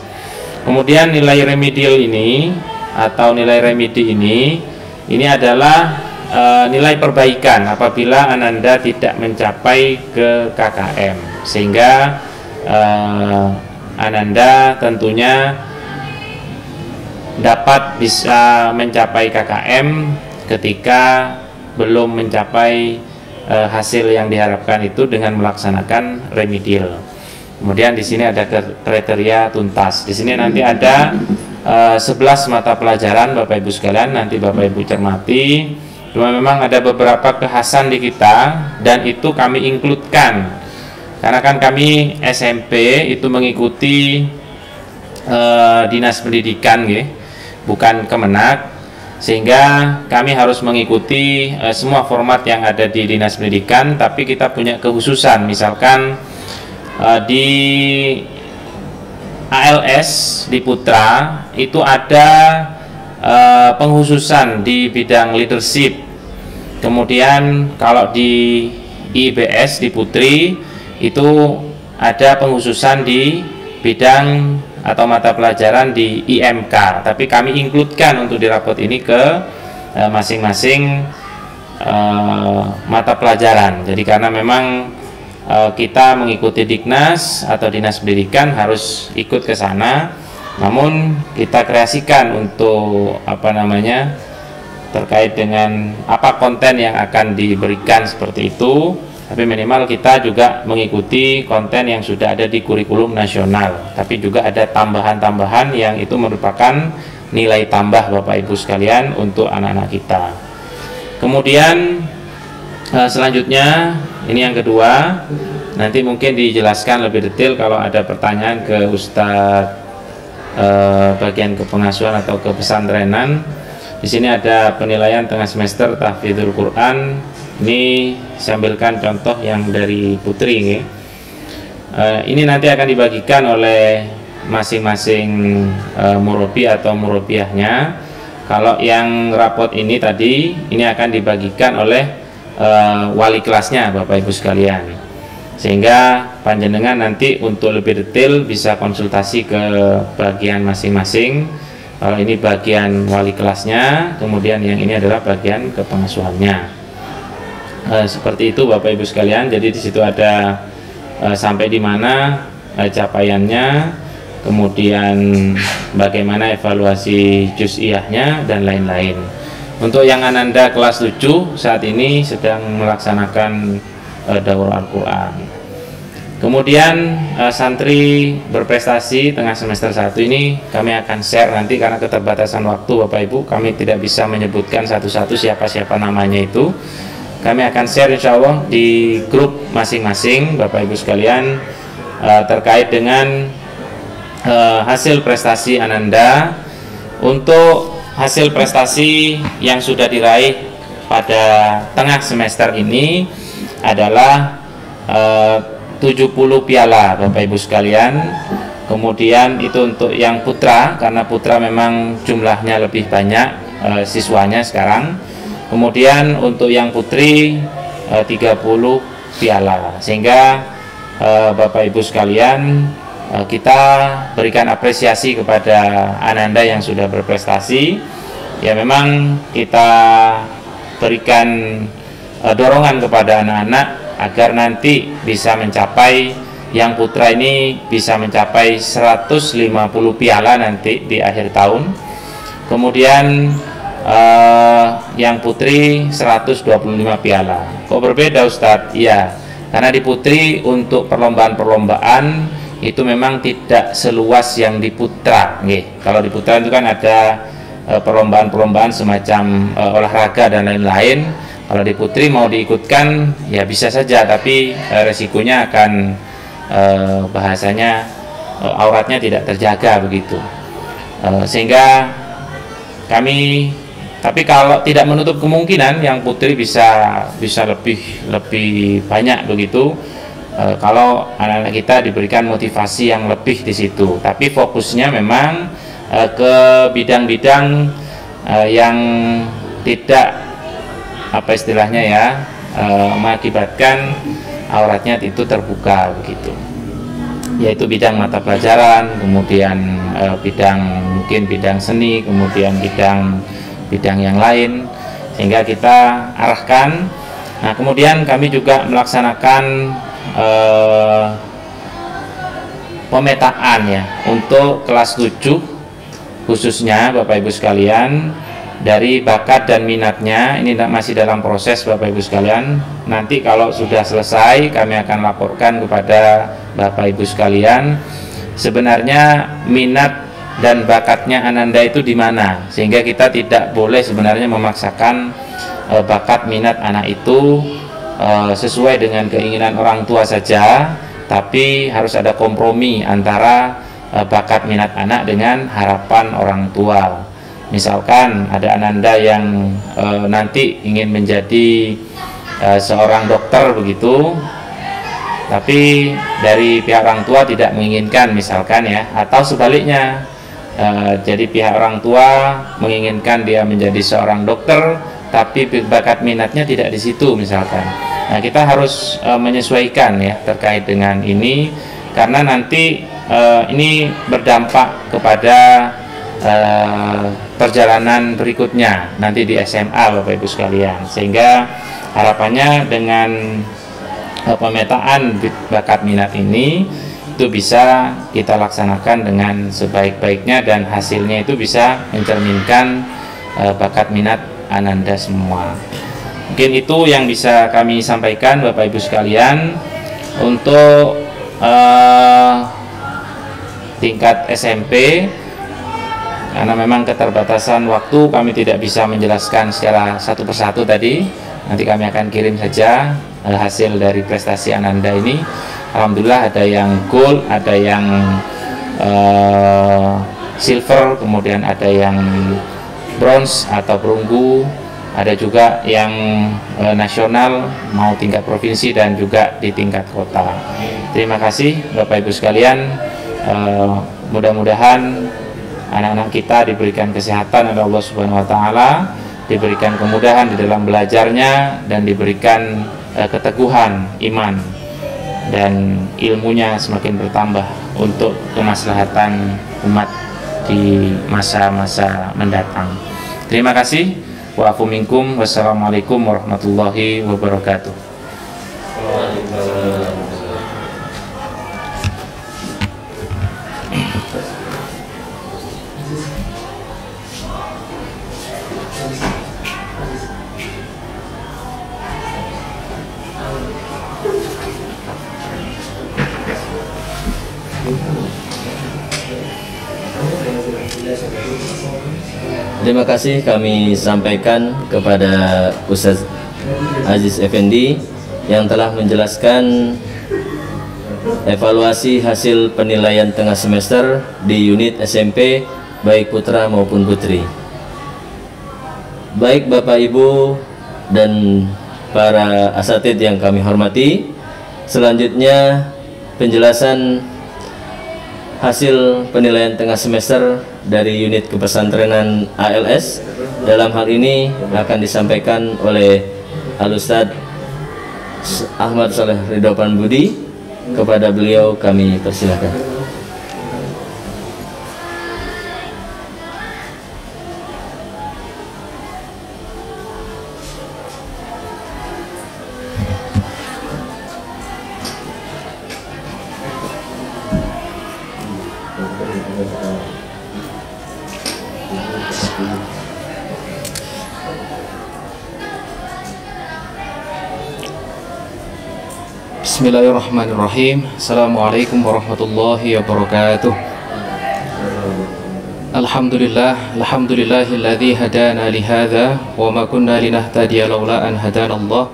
Kemudian nilai remedial ini atau nilai remedi ini adalah nilai perbaikan apabila Ananda tidak mencapai ke KKM, sehingga Ananda tentunya dapat bisa mencapai KKM ketika belum mencapai hasil yang diharapkan itu dengan melaksanakan remedial. Kemudian di sini ada kriteria tuntas. Di sini nanti ada 11 mata pelajaran Bapak Ibu sekalian, nanti Bapak Ibu cermati. Cuma memang ada beberapa kekhasan di kita dan itu kami include-kan. Karena kan kami SMP itu mengikuti dinas pendidikan bukan Kemenak, sehingga kami harus mengikuti semua format yang ada di dinas pendidikan. Tapi kita punya kekhususan, misalkan di ALS di Putra itu ada pengkhususan di bidang leadership. Kemudian kalau di IBS di Putri itu ada pengkhususan di bidang atau mata pelajaran di IMK. Tapi kami include-kan untuk di rapot ini ke masing-masing mata pelajaran. Jadi karena memang kita mengikuti Diknas atau Dinas Pendidikan harus ikut ke sana. Namun kita kreasikan untuk terkait dengan apa konten yang akan diberikan seperti itu. Tapi minimal kita juga mengikuti konten yang sudah ada di kurikulum nasional. Tapi juga ada tambahan-tambahan yang itu merupakan nilai tambah Bapak Ibu sekalian untuk anak-anak kita. Kemudian selanjutnya ini yang kedua, nanti mungkin dijelaskan lebih detail kalau ada pertanyaan ke Ustadz bagian kepengasuhan atau kepesantrenan. Di sini ada penilaian tengah semester tahfidzul Quran. Ini sambilkan contoh yang dari Putri. Ini nanti akan dibagikan oleh masing-masing murabi atau murabiahnya. Kalau yang rapot ini tadi, ini akan dibagikan oleh wali kelasnya Bapak Ibu sekalian, sehingga panjenengan nanti untuk lebih detail bisa konsultasi ke bagian masing-masing. Kalau ini bagian wali kelasnya, kemudian yang ini adalah bagian kepengasuhannya. Seperti itu Bapak Ibu sekalian. Jadi di situ ada sampai di mana capaiannya, kemudian bagaimana evaluasi juz'iyahnya dan lain-lain. Untuk yang Ananda kelas 7 saat ini sedang melaksanakan daurah Al-Quran. Kemudian santri berprestasi tengah semester 1 ini kami akan share nanti, karena keterbatasan waktu Bapak Ibu kami tidak bisa menyebutkan satu-satu siapa-siapa namanya itu. Kami akan share insya Allah di grup masing-masing Bapak Ibu sekalian terkait dengan hasil prestasi Ananda. Untuk hasil prestasi yang sudah diraih pada tengah semester ini adalah 70 piala Bapak Ibu sekalian. Kemudian itu untuk yang putra, karena putra memang jumlahnya lebih banyak siswanya sekarang. Kemudian untuk yang putri 30 piala. Sehingga Bapak Ibu sekalian, kita berikan apresiasi kepada Ananda yang sudah berprestasi. Ya memang kita berikan dorongan kepada anak-anak agar nanti bisa mencapai, yang putra ini bisa mencapai 150 piala nanti di akhir tahun, kemudian yang putri 125 piala. Kok berbeda Ustadz? Iya, karena di putri untuk perlombaan-perlombaan itu memang tidak seluas yang di putra. Kalau di putra itu kan ada perlombaan-perlombaan semacam olahraga dan lain-lain. Kalau di putri mau diikutkan ya bisa saja, tapi resikonya akan bahasanya auratnya tidak terjaga begitu. Sehingga kami, tapi kalau tidak menutup kemungkinan yang putri bisa lebih banyak begitu, kalau anak-anak kita diberikan motivasi yang lebih di situ. Tapi fokusnya memang ke bidang-bidang yang tidak apa istilahnya ya, mengakibatkan auratnya itu terbuka begitu, yaitu bidang mata pelajaran, kemudian mungkin bidang seni, kemudian bidang yang lain, sehingga kita arahkan. Nah, kemudian kami juga melaksanakan pemetaan ya untuk kelas 7 khususnya Bapak Ibu sekalian, dari bakat dan minatnya. Ini masih dalam proses Bapak Ibu sekalian. Nanti kalau sudah selesai kami akan laporkan kepada Bapak Ibu sekalian sebenarnya minat dan bakatnya Ananda itu di mana, sehingga kita tidak boleh sebenarnya memaksakan bakat minat anak itu sesuai dengan keinginan orang tua saja, tapi harus ada kompromi antara bakat minat anak dengan harapan orang tua. Misalkan ada Ananda yang nanti ingin menjadi seorang dokter begitu, tapi dari pihak orang tua tidak menginginkan misalkan ya, atau sebaliknya, jadi pihak orang tua menginginkan dia menjadi seorang dokter tapi bakat minatnya tidak di situ misalkan. Nah, kita harus menyesuaikan ya terkait dengan ini, karena nanti ini berdampak kepada perjalanan berikutnya nanti di SMA Bapak Ibu sekalian, sehingga harapannya dengan pemetaan bakat minat ini itu bisa kita laksanakan dengan sebaik-baiknya dan hasilnya itu bisa mencerminkan bakat minat Ananda semua. Mungkin itu yang bisa kami sampaikan Bapak Ibu sekalian untuk tingkat SMP. Karena memang keterbatasan waktu, kami tidak bisa menjelaskan secara satu persatu tadi. Nanti kami akan kirim saja hasil dari prestasi Ananda ini. Alhamdulillah ada yang gold, ada yang silver, kemudian ada yang bronze atau perunggu, ada juga yang nasional, mau tingkat provinsi dan juga di tingkat kota. Terima kasih Bapak Ibu sekalian. Mudah-mudahan anak-anak kita diberikan kesehatan oleh Allah Subhanahu wa taala, diberikan kemudahan di dalam belajarnya, dan diberikan keteguhan iman dan ilmunya semakin bertambah untuk kemaslahatan umat di masa-masa mendatang. Terima kasih. Wa'afu minkum. Wassalamualaikum warahmatullahi wabarakatuh. Terima kasih kami sampaikan kepada Ustaz Aziz Effendi yang telah menjelaskan evaluasi hasil penilaian tengah semester di unit SMP baik putra maupun putri. Baik Bapak Ibu dan para asatidz yang kami hormati, selanjutnya penjelasan hasil penilaian tengah semester dari unit kepesantrenan ALS. Dalam hal ini akan disampaikan oleh Al-Ustadz Ahmad Saleh Ridho Panbudi. Kepada beliau kami persilakan. Bismillahirrahmanirrahim. Assalamualaikum warahmatullahi wabarakatuh. Alhamdulillahilladzi hadana lihadza wa ma kunna linahtadiya laula an hadana Allah.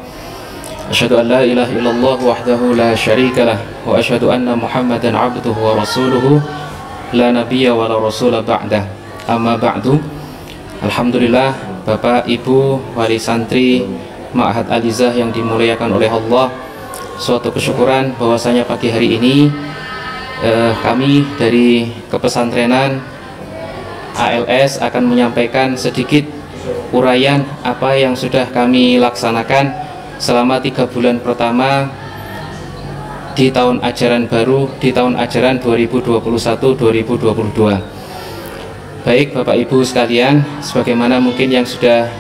Asyhadu an la ilaha illallah wahdahu la syarikalah wa asyhadu anna Muhammadan abduhu wa rasuluhu la nabiyya wa la rasula ba'dah. Amma ba'du. Alhamdulillah, Bapak, Ibu, wali santri Ma'had Al-Izah yang dimuliakan oleh Allah, suatu kesyukuran bahwasanya pagi hari ini kami dari kepesantrenan ALS akan menyampaikan sedikit uraian apa yang sudah kami laksanakan selama 3 bulan pertama di tahun ajaran baru, di tahun ajaran 2021-2022. Baik Bapak Ibu sekalian, sebagaimana mungkin yang sudah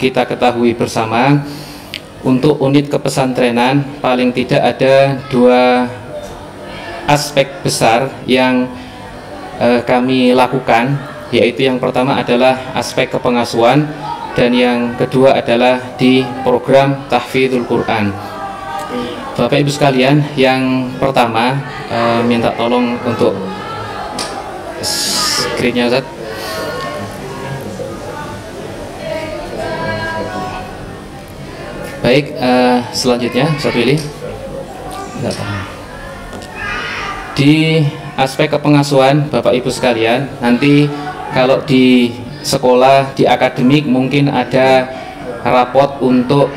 kita ketahui bersama, untuk unit kepesantrenan paling tidak ada 2 aspek besar yang kami lakukan, yaitu yang pertama adalah aspek kepengasuhan dan yang kedua adalah di program tahfidzul Quran. Bapak Ibu sekalian, yang pertama minta tolong untuk screen-nya, Ustaz. Baik, selanjutnya saya pilih di aspek kepengasuhan. Bapak Ibu sekalian, nanti kalau di sekolah, di akademik mungkin ada rapot untuk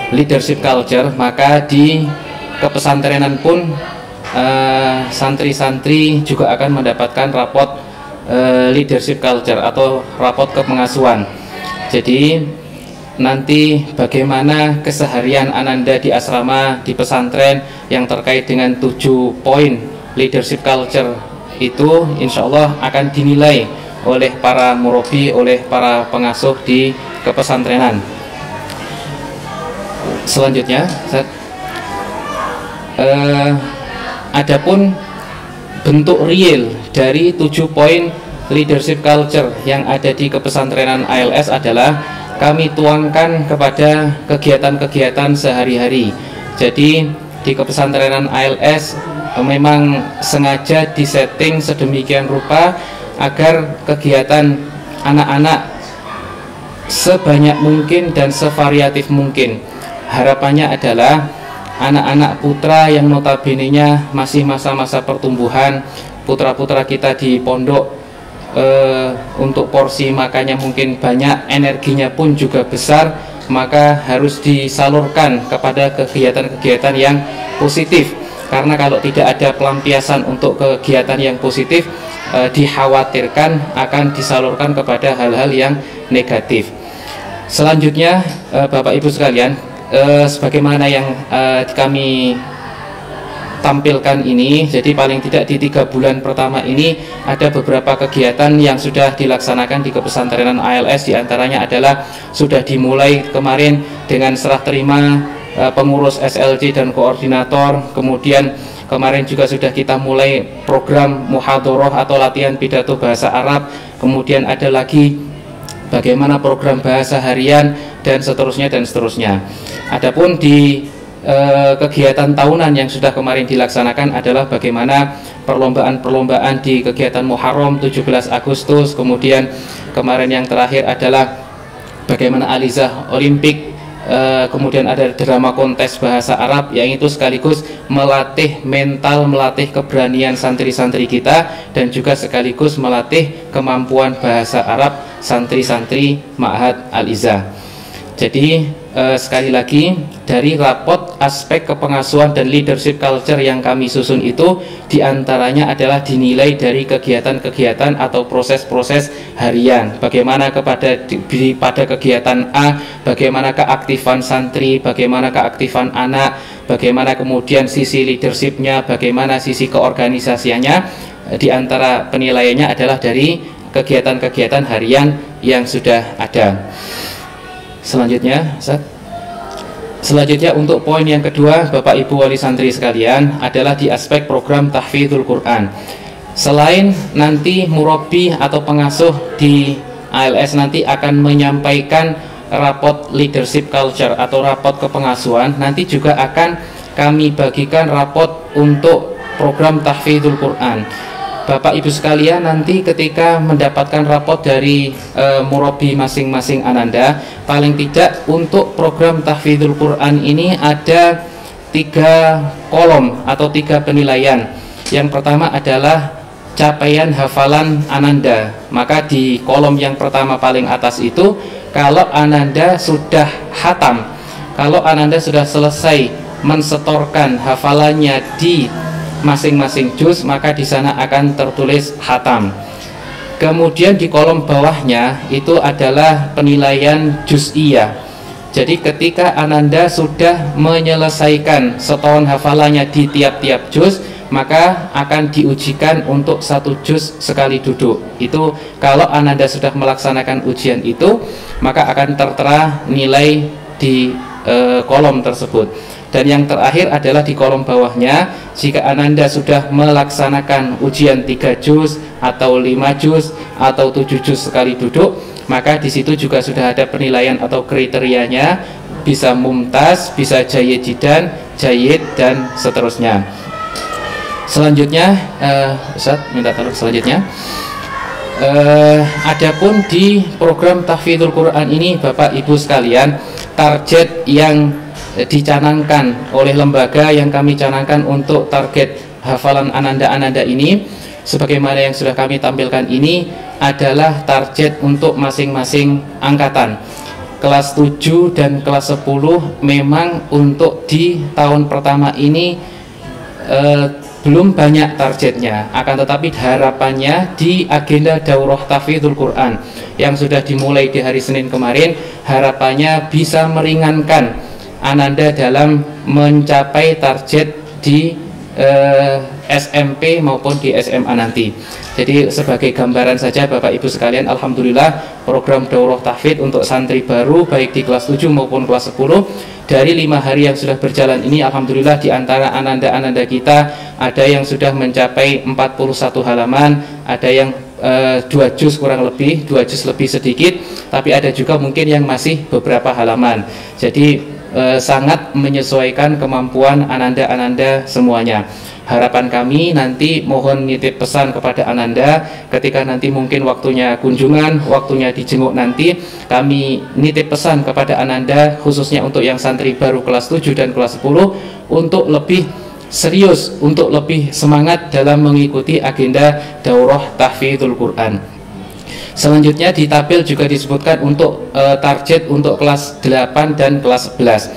leadership culture, maka di kepesantrenan pun santri-santri juga akan mendapatkan rapot leadership culture atau rapot kepengasuhan. Jadi nanti bagaimana keseharian Ananda di asrama, di pesantren yang terkait dengan 7 poin leadership culture itu insya Allah akan dinilai oleh para murabi, oleh para pengasuh di kepesantrenan. Selanjutnya, adapun bentuk real dari 7 poin leadership culture yang ada di kepesantrenan ALS adalah kami tuangkan kepada kegiatan-kegiatan sehari-hari. Jadi di kepesantrenan ALS memang sengaja disetting sedemikian rupa agar kegiatan anak-anak sebanyak mungkin dan sevariatif mungkin. Harapannya adalah anak-anak putra yang notabene-nya masih masa-masa pertumbuhan, putra-putra kita di pondok untuk porsi makannya mungkin banyak, energinya pun juga besar, maka harus disalurkan kepada kegiatan-kegiatan yang positif. Karena kalau tidak ada pelampiasan untuk kegiatan yang positif, dikhawatirkan akan disalurkan kepada hal-hal yang negatif. Selanjutnya, Bapak Ibu sekalian, sebagaimana yang kami tampilkan ini, jadi paling tidak di 3 bulan pertama ini ada beberapa kegiatan yang sudah dilaksanakan di kepesantrenan ALS. Diantaranya adalah sudah dimulai kemarin dengan serah terima pengurus SLC dan koordinator. Kemudian kemarin juga sudah kita mulai program muhadharah atau latihan pidato bahasa Arab. Kemudian ada lagi bagaimana program bahasa harian dan seterusnya dan seterusnya. Adapun di kegiatan tahunan yang sudah kemarin dilaksanakan adalah bagaimana perlombaan-perlombaan di kegiatan Muharram 17 Agustus. Kemudian kemarin yang terakhir adalah bagaimana Alizah Olimpik, kemudian ada drama kontes bahasa Arab yang itu sekaligus melatih mental, melatih keberanian santri-santri kita dan juga sekaligus melatih kemampuan bahasa Arab santri-santri Ma'had Al-Izah. Jadi sekali lagi, dari rapot aspek kepengasuhan dan leadership culture yang kami susun itu diantaranya adalah dinilai dari kegiatan-kegiatan atau proses-proses harian. Bagaimana pada kegiatan A, bagaimana keaktifan santri, bagaimana keaktifan anak, bagaimana kemudian sisi leadershipnya, bagaimana sisi keorganisasiannya. Di antara penilaiannya adalah dari kegiatan-kegiatan harian yang sudah ada. Selanjutnya untuk poin yang kedua, Bapak Ibu wali santri sekalian, adalah di aspek program tahfidzul Quran. Selain nanti murabi atau pengasuh di ALS nanti akan menyampaikan rapot leadership culture atau rapot kepengasuhan, nanti juga akan kami bagikan rapot untuk program tahfidzul Quran. Bapak Ibu sekalian, nanti ketika mendapatkan rapot dari murabi masing-masing Ananda, paling tidak untuk program tahfidzul Quran ini ada 3 kolom atau 3 penilaian. Yang pertama adalah capaian hafalan Ananda. Maka di kolom yang pertama paling atas itu, kalau Ananda sudah khatam, kalau Ananda sudah selesai mensetorkan hafalannya di masing-masing juz, maka di sana akan tertulis khatam. Kemudian di kolom bawahnya itu adalah penilaian juz'iyah. Jadi ketika Ananda sudah menyelesaikan setoran hafalannya di tiap-tiap juz, maka akan diujikan untuk 1 juz sekali duduk. Itu kalau Ananda sudah melaksanakan ujian itu, maka akan tertera nilai di kolom tersebut. Dan yang terakhir adalah di kolom bawahnya, jika Ananda sudah melaksanakan ujian 3 juz atau 5 juz atau 7 juz sekali duduk, maka di situ juga sudah ada penilaian atau kriterianya, bisa mumtaz, bisa jayyid jidan, jayyid, dan seterusnya. Selanjutnya, Ustaz minta tolong selanjutnya. Adapun di program tahfidzul Quran ini, Bapak Ibu sekalian, target yang dicanangkan oleh lembaga yang kami canangkan untuk target hafalan Ananda-Ananda ini, sebagaimana yang sudah kami tampilkan ini, adalah target untuk masing-masing angkatan. Kelas 7 dan kelas 10 memang untuk di tahun pertama ini belum banyak targetnya, akan tetapi harapannya di agenda daurah tahfidzul Quran yang sudah dimulai di hari Senin kemarin, harapannya bisa meringankan Ananda dalam mencapai target di SMP maupun di SMA nanti. Jadi sebagai gambaran saja Bapak Ibu sekalian, alhamdulillah program daurah tahfidz untuk santri baru baik di kelas 7 maupun kelas 10 dari 5 hari yang sudah berjalan ini, alhamdulillah di antara Ananda-Ananda kita ada yang sudah mencapai 41 halaman, ada yang 2 juz kurang lebih, 2 juz lebih sedikit, tapi ada juga mungkin yang masih beberapa halaman. Jadi sangat menyesuaikan kemampuan Ananda-Ananda semuanya. Harapan kami nanti mohon nitip pesan kepada Ananda, ketika nanti mungkin waktunya kunjungan, waktunya dijenguk nanti, kami nitip pesan kepada Ananda khususnya untuk yang santri baru kelas 7 dan kelas 10 untuk lebih serius, untuk lebih semangat dalam mengikuti agenda daurah tahfidzul Quran. Selanjutnya di tabel juga disebutkan untuk target untuk kelas 8 dan kelas 11.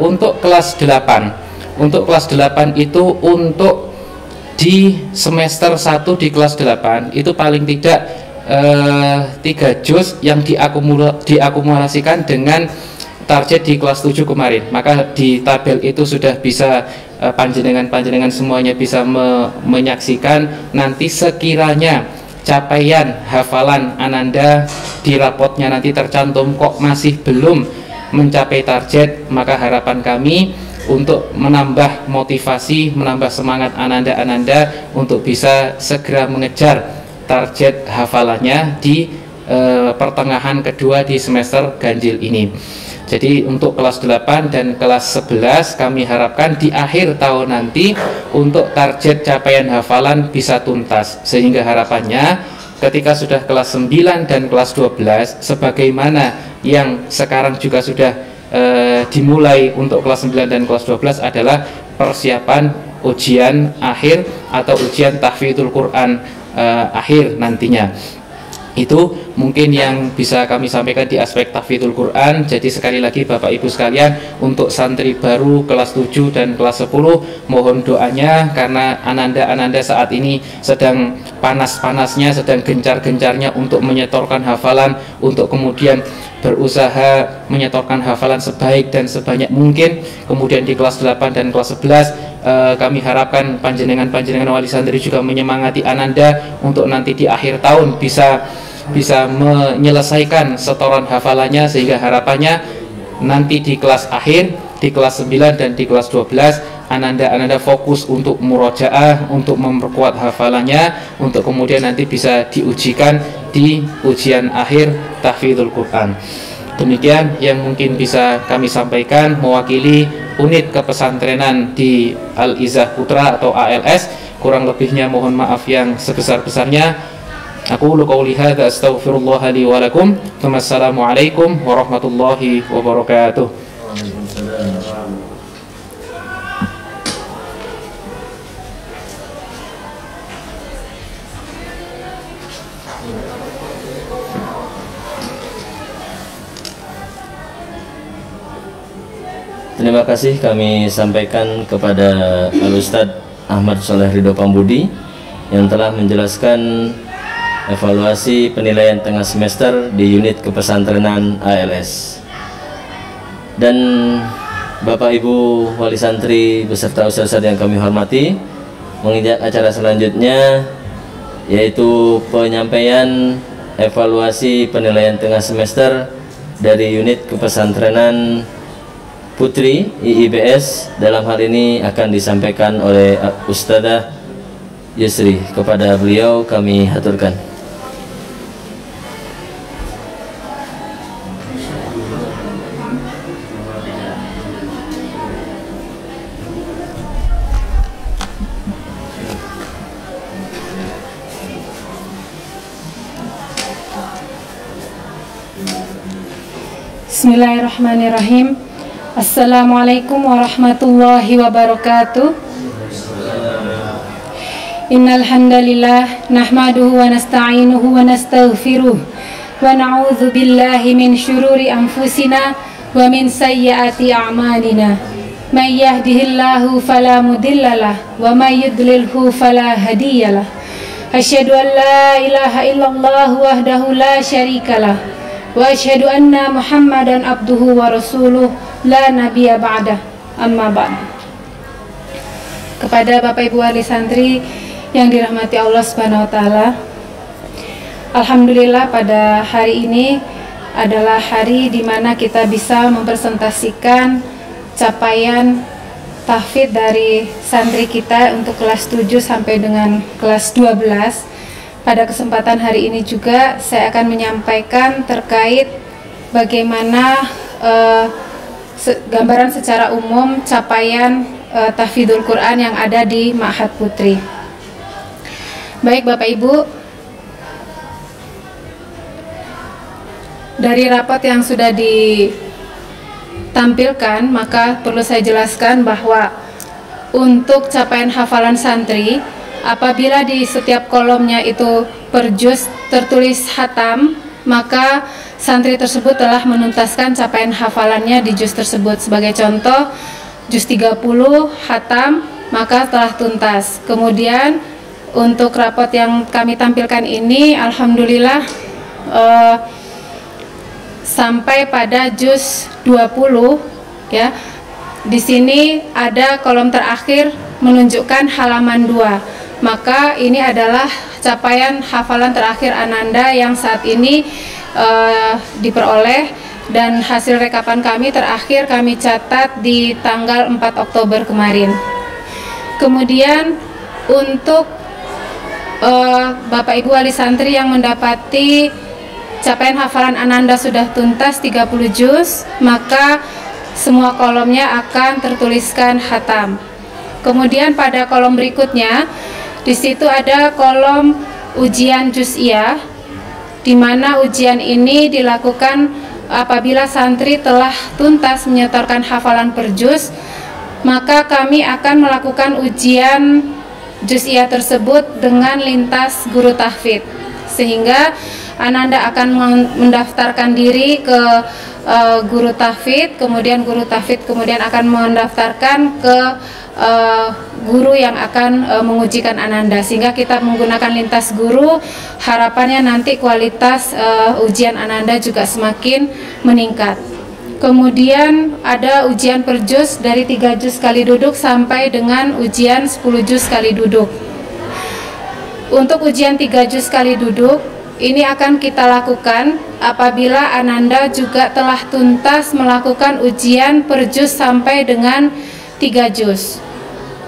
Untuk kelas 8, untuk kelas 8 itu untuk di semester 1 di kelas 8 itu paling tidak 3 juz yang diakumulasikan dengan target di kelas 7 kemarin. Maka di tabel itu sudah bisa panjenengan semuanya bisa menyaksikan nanti sekiranya capaian hafalan Ananda di rapotnya nanti tercantum kok masih belum mencapai target, maka harapan kami untuk menambah motivasi, menambah semangat Ananda-Ananda untuk bisa segera mengejar target hafalannya di pertengahan kedua di semester ganjil ini. Jadi untuk kelas 8 dan kelas 11 kami harapkan di akhir tahun nanti untuk target capaian hafalan bisa tuntas, sehingga harapannya ketika sudah kelas 9 dan kelas 12 sebagaimana yang sekarang juga sudah dimulai untuk kelas 9 dan kelas 12 adalah persiapan ujian akhir atau ujian tahfidzul Quran akhir nantinya. Itu mungkin yang bisa kami sampaikan di aspek tahfidzul Quran. Jadi sekali lagi Bapak Ibu sekalian, untuk santri baru kelas 7 dan kelas 10 mohon doanya, karena Ananda-Ananda saat ini sedang panas-panasnya, sedang gencar-gencarnya untuk menyetorkan hafalan, untuk kemudian berusaha menyetorkan hafalan sebaik dan sebanyak mungkin. Kemudian di kelas 8 dan kelas 11 kami harapkan panjenengan wali santri juga menyemangati Ananda untuk nanti di akhir tahun bisa menyelesaikan setoran hafalannya, sehingga harapannya nanti di kelas akhir, di kelas 9 dan di kelas 12 Ananda fokus untuk murojaah, untuk memperkuat hafalannya, untuk kemudian nanti bisa diujikan di ujian akhir tahfidzul Quran. Demikian yang mungkin bisa kami sampaikan mewakili unit kepesantrenan di Al-Izzah Putra atau ALS. Kurang lebihnya mohon maaf yang sebesar-besarnya. Aku qouli hadza astaghfirullah li wa lakum. Wassalamualaikum warahmatullahi wabarakatuh. Terima kasih kami sampaikan kepada Al-Ustadz Ahmad Sholeh Ridho Pambudi yang telah menjelaskan evaluasi penilaian tengah semester di unit kepesantrenan ALS. Dan Bapak Ibu Wali Santri beserta ustaz-ustaz yang kami hormati, menginjak acara selanjutnya yaitu penyampaian evaluasi penilaian tengah semester dari unit kepesantrenan Putri IIBS. Dalam hal ini akan disampaikan oleh Ustadzah Yusri. Kepada beliau kami haturkan. Bismillahirrahmanirrahim. Assalamualaikum warahmatullahi wabarakatuh. Innal hamdalillah nahmaduhu wa nasta'inuhu wa nastaghfiruh wa na'udzu billahi min syururi anfusina wa min sayyiati a'malina. May yahdihillahu fala mudhillalah wa may yudlilhu fala hadiyalah. Asyhadu an la ilaha illallah wahdahu la syarikalah wa asyhadu anna Muhammadan abduhu wa rasuluh la nabiyya ba'dah. Amma ba'd. Kepada Bapak Ibu Wali Santri yang dirahmati Allah Subhanahu wa taala, alhamdulillah pada hari ini adalah hari di mana kita bisa mempresentasikan capaian tahfidz dari santri kita untuk kelas 7 sampai dengan kelas 12. Pada kesempatan hari ini juga saya akan menyampaikan terkait bagaimana gambaran secara umum capaian tahfidzul Quran yang ada di Ma'had Putri. Baik Bapak Ibu, dari rapot yang sudah ditampilkan maka perlu saya jelaskan bahwa untuk capaian hafalan santri, apabila di setiap kolomnya itu per juz tertulis khatam, maka santri tersebut telah menuntaskan capaian hafalannya di juz tersebut. Sebagai contoh, juz 30 khatam maka telah tuntas. Kemudian untuk rapot yang kami tampilkan ini alhamdulillah sampai pada juz 20 ya. Di sini ada kolom terakhir menunjukkan halaman 2. Maka ini adalah capaian hafalan terakhir Ananda yang saat ini diperoleh, dan hasil rekapan kami terakhir kami catat di tanggal 4 Oktober kemarin. Kemudian untuk Bapak Ibu Wali Santri yang mendapati capaian hafalan Ananda sudah tuntas 30 juz, maka semua kolomnya akan tertuliskan khatam. Kemudian pada kolom berikutnya di situ ada kolom ujian juz'iyah, di mana ujian ini dilakukan apabila santri telah tuntas menyetorkan hafalan per juz, maka kami akan melakukan ujian juz'iyah tersebut dengan lintas guru tahfidz, sehingga Ananda akan mendaftarkan diri ke guru tahfidz, kemudian guru tahfidz kemudian akan mendaftarkan ke guru yang akan mengujikan Ananda, sehingga kita menggunakan lintas guru. Harapannya nanti kualitas ujian Ananda juga semakin meningkat. Kemudian ada ujian per juz dari 3 juz sekali duduk sampai dengan ujian 10 juz sekali duduk. Untuk ujian 3 juz sekali duduk ini akan kita lakukan apabila Ananda juga telah tuntas melakukan ujian per juz sampai dengan 3 juz.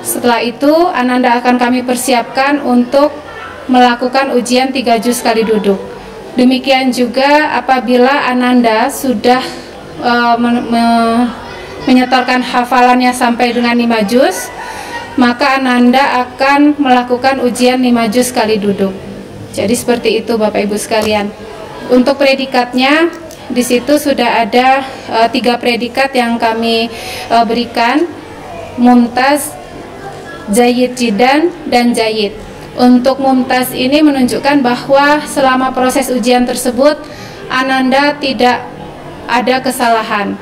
Setelah itu Ananda akan kami persiapkan untuk melakukan ujian 3 juz sekali duduk. Demikian juga apabila Ananda sudah menyetorkan hafalannya sampai dengan 5 juz, maka Ananda akan melakukan ujian 5 juz sekali duduk. Jadi seperti itu Bapak Ibu sekalian. Untuk predikatnya di situ sudah ada 3 predikat yang kami berikan, mumtaz, jayyid jiddan, dan jayyid. Untuk mumtaz ini menunjukkan bahwa selama proses ujian tersebut Ananda tidak ada kesalahan.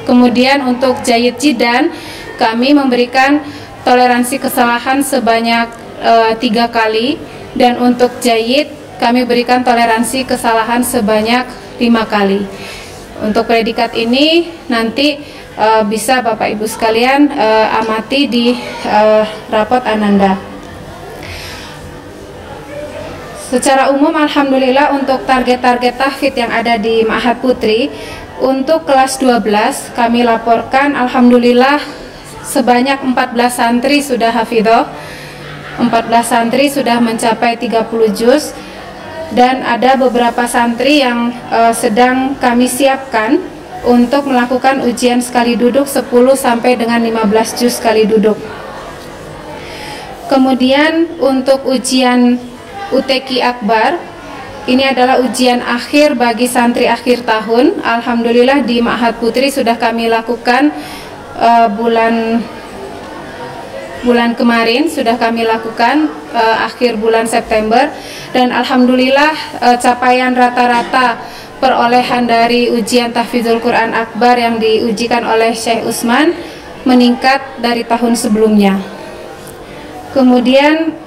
Kemudian untuk jayyid jiddan kami memberikan toleransi kesalahan sebanyak 3 kali, dan untuk jayyid kami berikan toleransi kesalahan sebanyak 5 kali. Untuk predikat ini nanti bisa Bapak Ibu sekalian amati di rapot Ananda. Secara umum alhamdulillah untuk target-target tahfidz yang ada di Ma'had Putri, untuk kelas 12 kami laporkan alhamdulillah sebanyak 14 santri sudah hafidhoh, 14 santri sudah mencapai 30 juz, dan ada beberapa santri yang sedang kami siapkan untuk melakukan ujian sekali duduk 10 sampai dengan 15 juz sekali duduk. Kemudian untuk ujian UTQ Akbar, ini adalah ujian akhir bagi santri akhir tahun. Alhamdulillah di Ma'had Putri sudah kami lakukan bulan kemarin, sudah kami lakukan akhir bulan September, dan alhamdulillah capaian rata-rata perolehan dari ujian tahfidzul Quran Akbar yang diujikan oleh Syekh Usman meningkat dari tahun sebelumnya. Kemudian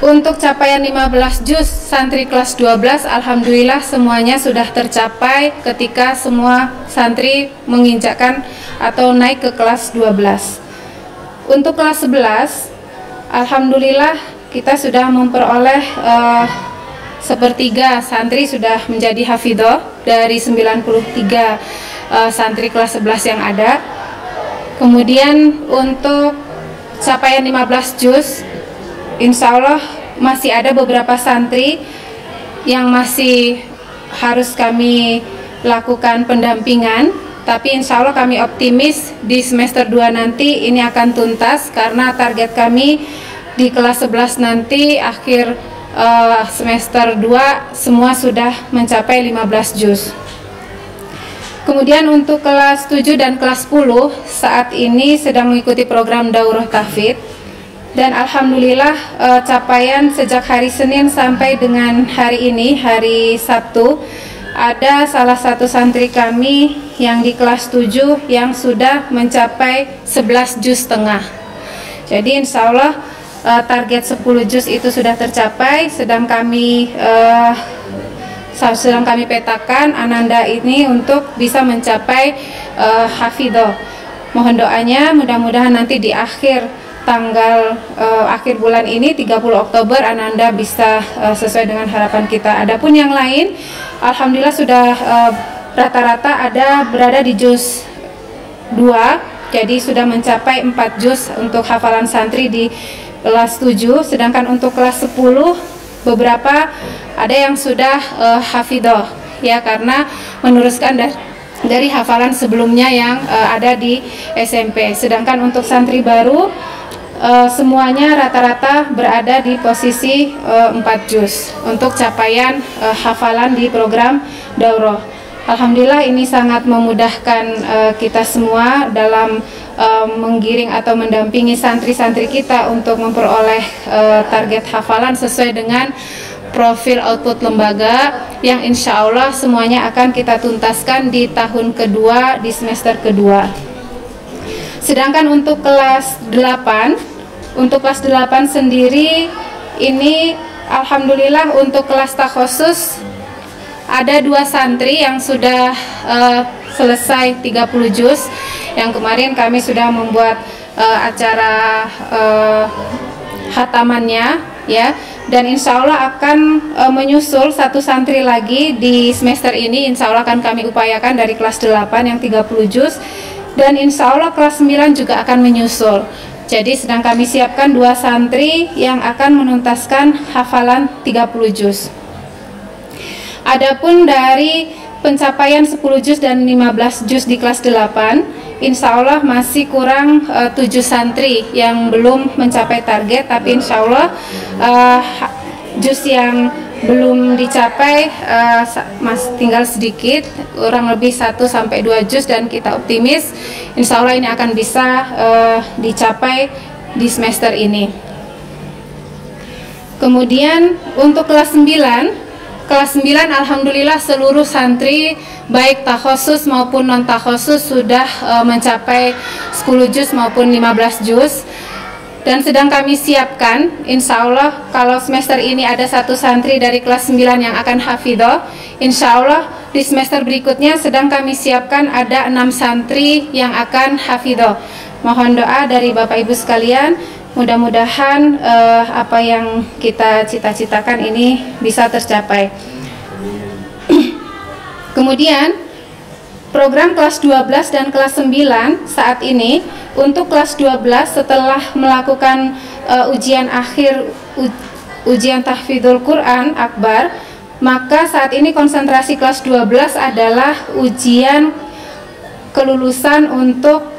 untuk capaian 15 juz santri kelas 12 alhamdulillah semuanya sudah tercapai ketika semua santri menginjakkan atau naik ke kelas 12. Untuk kelas 11 alhamdulillah kita sudah memperoleh sepertiga santri sudah menjadi hafidhoh dari 93 santri kelas 11 yang ada. Kemudian untuk capaian 15 juz insya Allah masih ada beberapa santri yang masih harus kami lakukan pendampingan, tapi insya Allah kami optimis di semester 2 nanti ini akan tuntas, karena target kami di kelas 11 nanti akhir semester 2 semua sudah mencapai 15 juz. Kemudian untuk kelas 7 dan kelas 10 saat ini sedang mengikuti program daurah tahfidz. Dan alhamdulillah capaian sejak hari Senin sampai dengan hari ini, hari Sabtu, ada salah satu santri kami yang di kelas 7 yang sudah mencapai 11 juz setengah. Jadi insya Allah target 10 juz itu sudah tercapai, sedang kami petakan Ananda ini untuk bisa mencapai hafidhoh. Mohon doanya mudah-mudahan nanti di akhir bulan ini 30 Oktober Ananda bisa sesuai dengan harapan kita. Adapun yang lain alhamdulillah sudah rata-rata berada di juz 2, jadi sudah mencapai 4 juz untuk hafalan santri di kelas 7, sedangkan untuk kelas 10 beberapa ada yang sudah hafidhoh ya, karena meneruskan dari hafalan sebelumnya yang ada di SMP. Sedangkan untuk santri baru semuanya rata-rata berada di posisi 4 juz untuk capaian hafalan di program daurah. Alhamdulillah ini sangat memudahkan kita semua dalam menggiring atau mendampingi santri-santri kita untuk memperoleh target hafalan sesuai dengan profil output lembaga yang insya Allah semuanya akan kita tuntaskan di tahun kedua, di semester kedua. Sedangkan untuk kelas 8, sendiri ini alhamdulillah untuk kelas takhusus ada 2 santri yang sudah selesai 30 juz. Yang kemarin kami sudah membuat acara khatamannya ya, dan insya Allah akan menyusul 1 santri lagi di semester ini. Insya Allah akan kami upayakan dari kelas 8 yang 30 juz, dan insya Allah kelas 9 juga akan menyusul. Jadi sedang kami siapkan 2 santri yang akan menuntaskan hafalan 30 juz. Adapun dari pencapaian 10 juz dan 15 juz di kelas 8, insya Allah masih kurang 7 santri yang belum mencapai target, tapi insya Allah juz yang belum dicapai tinggal sedikit, kurang lebih 1-2 juz, dan kita optimis insya Allah ini akan bisa dicapai di semester ini. Kemudian untuk kelas 9 alhamdulillah seluruh santri baik takhosus maupun non takhosus sudah mencapai 10 juz maupun 15 juz, dan sedang kami siapkan insya Allah kalau semester ini ada 1 santri dari kelas 9 yang akan hafidhoh, insya Allah di semester berikutnya sedang kami siapkan ada 6 santri yang akan hafidhoh. Mohon doa dari Bapak Ibu sekalian, mudah-mudahan apa yang kita cita-citakan ini bisa tercapai. Kemudian program kelas 12 dan kelas 9 saat ini, untuk kelas 12 setelah melakukan ujian akhir ujian tahfidzul Quran akbar, maka saat ini konsentrasi kelas 12 adalah ujian kelulusan untuk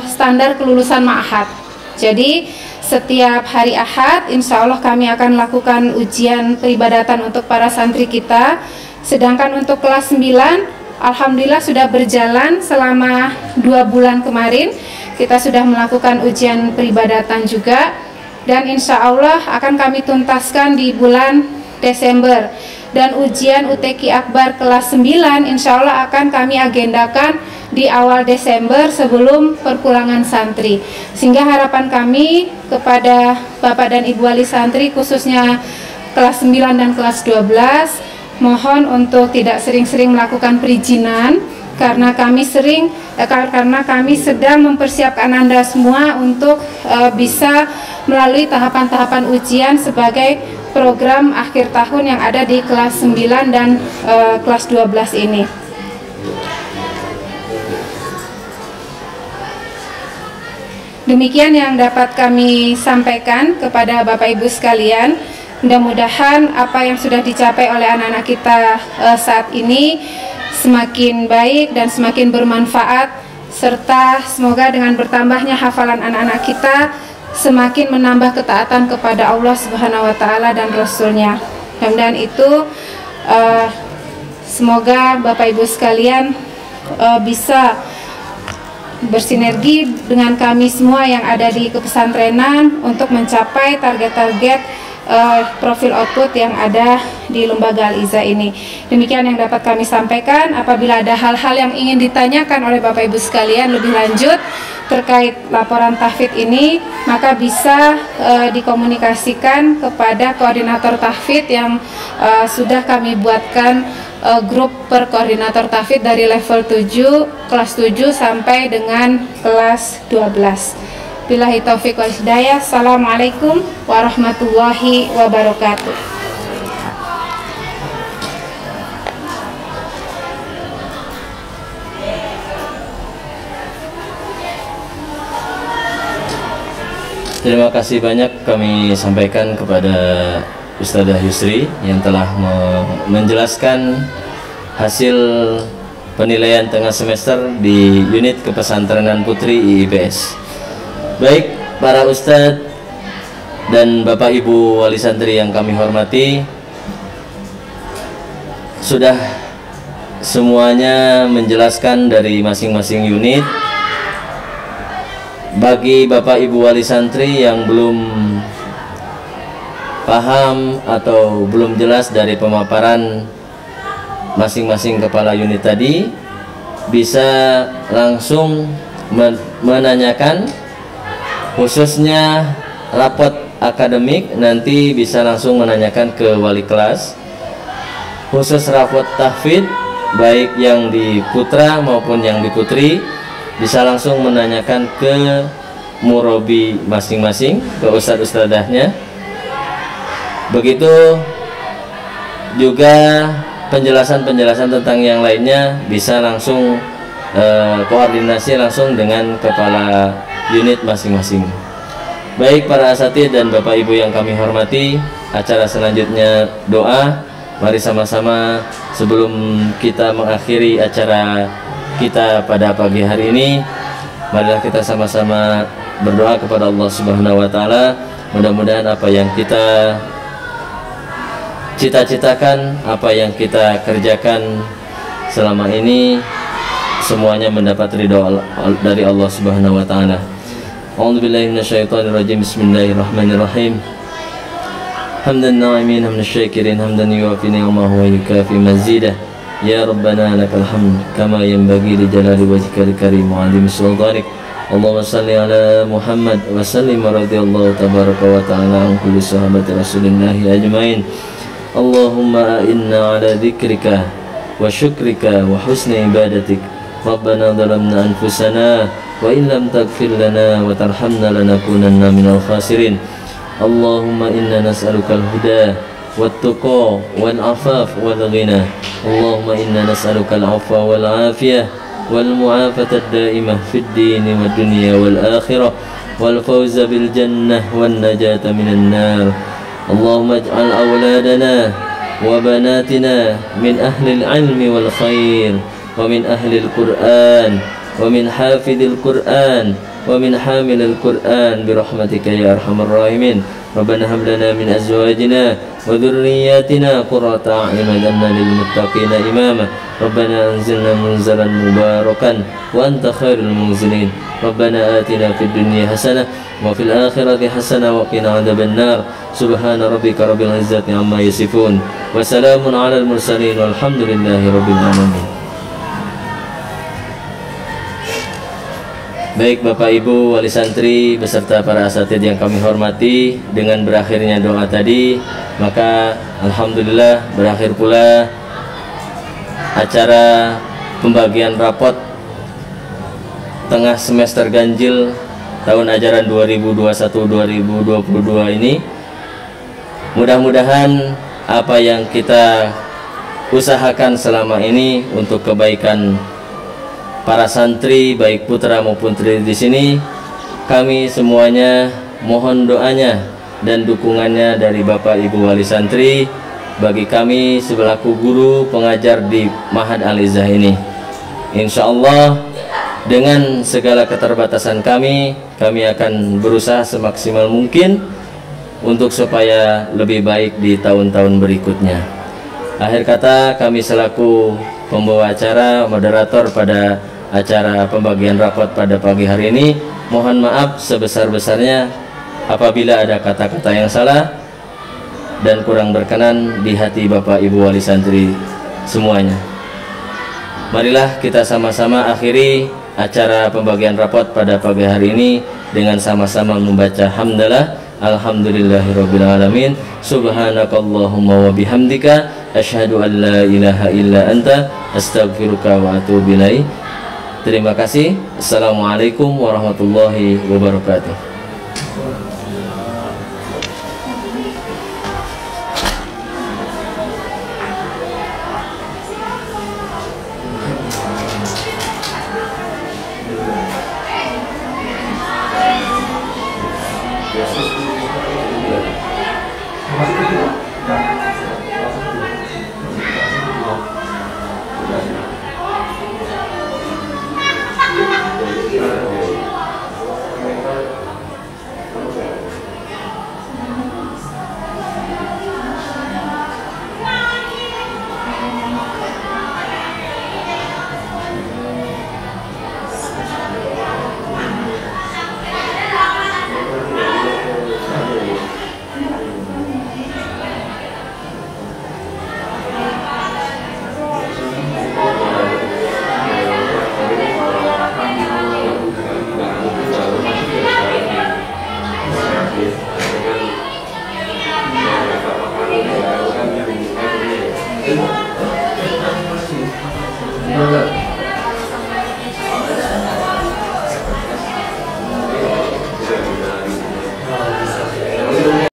standar kelulusan ma'had. Jadi setiap hari Ahad insya Allah kami akan lakukan ujian peribadatan untuk para santri kita. Sedangkan untuk kelas 9 alhamdulillah sudah berjalan selama 2 bulan kemarin. Kita sudah melakukan ujian peribadatan juga, dan insya Allah akan kami tuntaskan di bulan Desember. Dan ujian UTQ Akbar kelas 9 insya Allah akan kami agendakan di awal Desember sebelum perpulangan santri. Sehingga harapan kami kepada Bapak dan Ibu wali santri khususnya kelas 9 dan kelas 12, mohon untuk tidak sering-sering melakukan perizinan, karena kami sedang mempersiapkan Anda semua untuk bisa melalui tahapan-tahapan ujian sebagai program akhir tahun yang ada di kelas 9 dan kelas 12 ini. Demikian yang dapat kami sampaikan kepada Bapak Ibu sekalian. Mudah-mudahan apa yang sudah dicapai oleh anak-anak kita saat ini semakin baik dan semakin bermanfaat, serta semoga dengan bertambahnya hafalan anak-anak kita semakin menambah ketaatan kepada Allah Subhanahu wa Ta'ala dan Rasul-Nya. Dan itu semoga Bapak Ibu sekalian bisa bersinergi dengan kami semua yang ada di kepesantrenan untuk mencapai target-target profil output yang ada di lembaga Al-Izzah ini. Demikian yang dapat kami sampaikan. Apabila ada hal-hal yang ingin ditanyakan oleh Bapak Ibu sekalian lebih lanjut terkait laporan tahfidz ini, maka bisa dikomunikasikan kepada koordinator tahfidz yang sudah kami buatkan grup per koordinator tahfidz dari level 7, kelas 7 sampai dengan kelas 12. Billahi taufiq wal hidayah. Assalamualaikum warahmatullahi wabarakatuh. Terima kasih banyak kami sampaikan kepada Ustadzah Yusri yang telah menjelaskan hasil penilaian tengah semester di unit Kepesantrenan Putri IIPS. Baik para ustadz dan Bapak Ibu wali santri yang kami hormati, sudah semuanya menjelaskan dari masing-masing unit. Bagi Bapak Ibu wali santri yang belum paham atau belum jelas dari pemaparan masing-masing kepala unit tadi, bisa langsung menanyakan, khususnya rapot akademik nanti bisa langsung menanyakan ke wali kelas. Khusus rapot tahfidz baik yang di putra maupun yang di putri bisa langsung menanyakan ke murabi masing-masing, ke ustadz-ustadzahnya. Begitu juga penjelasan-penjelasan tentang yang lainnya bisa langsung koordinasi langsung dengan kepala unit masing-masing. Baik para asatidz dan Bapak Ibu yang kami hormati, acara selanjutnya doa. Mari sama-sama sebelum kita mengakhiri acara kita pada pagi hari ini, marilah kita sama-sama berdoa kepada Allah Subhanahu wa taala. Mudah-mudahan apa yang kita cita-citakan, apa yang kita kerjakan selama ini semuanya mendapat ridho dari Allah Subhanahu wa taala. A'udzubillahi minasyaitonirrajim. Bismillahirrahmanirrahim. Hamdan na'imin hamdan syakirin hamdan yuwafi ni'amahu wa yukafi mazidah. Ya Rabbana lakal hamd kama yanbaghi li jalali wajhikal karim wa 'azimi sultanik. Allahumma salli ala Muhammad wa sallim radhiyallahu tabaraka wa ta'ala an kulli sahabati Rasulillah ajmain. Allahumma a'inna ala dzikrika wa syukrika wa husni ibadatik. Rabbana dhalamna anfusana wa in lam taghfir lana wa tarhamna lanakunanna minal khasirin. Allahumma inna nas'alukal huda wat-tuqa wal afaf wal ghina. Allahumma inna nas'alukal afwa wal afiyah wal mu'afata ad-daimah fid din wad dunya wal akhirah wal fawza bil jannah wan najata minan nar. Allahumma ij'al awladana wa banatina min ahli al-'ilmi wal khair wa min ahli al-Qur'an wa min hafidhil Qur'an wa min hamilil Qur'an bi rahmatika ya arhamar rahimin. Rabbana hab lana min azwajina wa dhurriyyatina qurrata a'yun waj'alna lil muttaqina imama. Rabbana anzilna munzalan mubarakan wa anta khairul munzilin. Rabbana atina fid dunya hasanah wa fil akhirati hasanah wa qina adzaban nar. Subhana rabbika rabbil izzati amma yasifun wa salamun alal mursalin walhamdulillahi rabbil alamin. Baik Bapak Ibu wali santri beserta para asatidz yang kami hormati, dengan berakhirnya doa tadi, maka alhamdulillah berakhir pula acara pembagian rapot tengah semester ganjil tahun ajaran 2021-2022 ini. Mudah-mudahan apa yang kita usahakan selama ini untuk kebaikan para santri baik putra maupun putri di sini, kami semuanya mohon doanya dan dukungannya dari Bapak Ibu wali santri bagi kami sebelaku guru pengajar di Ma'had Al-Izzah ini. Insya Allah dengan segala keterbatasan kami akan berusaha semaksimal mungkin untuk supaya lebih baik di tahun-tahun berikutnya. Akhir kata, kami selaku pembawa acara, moderator pada acara pembagian rapot pada pagi hari ini, mohon maaf sebesar-besarnya apabila ada kata-kata yang salah dan kurang berkenan di hati Bapak Ibu wali santri semuanya. Marilah kita sama-sama akhiri acara pembagian rapot pada pagi hari ini dengan sama-sama membaca hamdalah alhamdulillahirabbil alamin. Subhanakallahumma wa bihamdika asyhadu an la ilaha illa anta astaghfiruka wa atubu ilaik. Terima kasih. Assalamualaikum warahmatullahi wabarakatuh.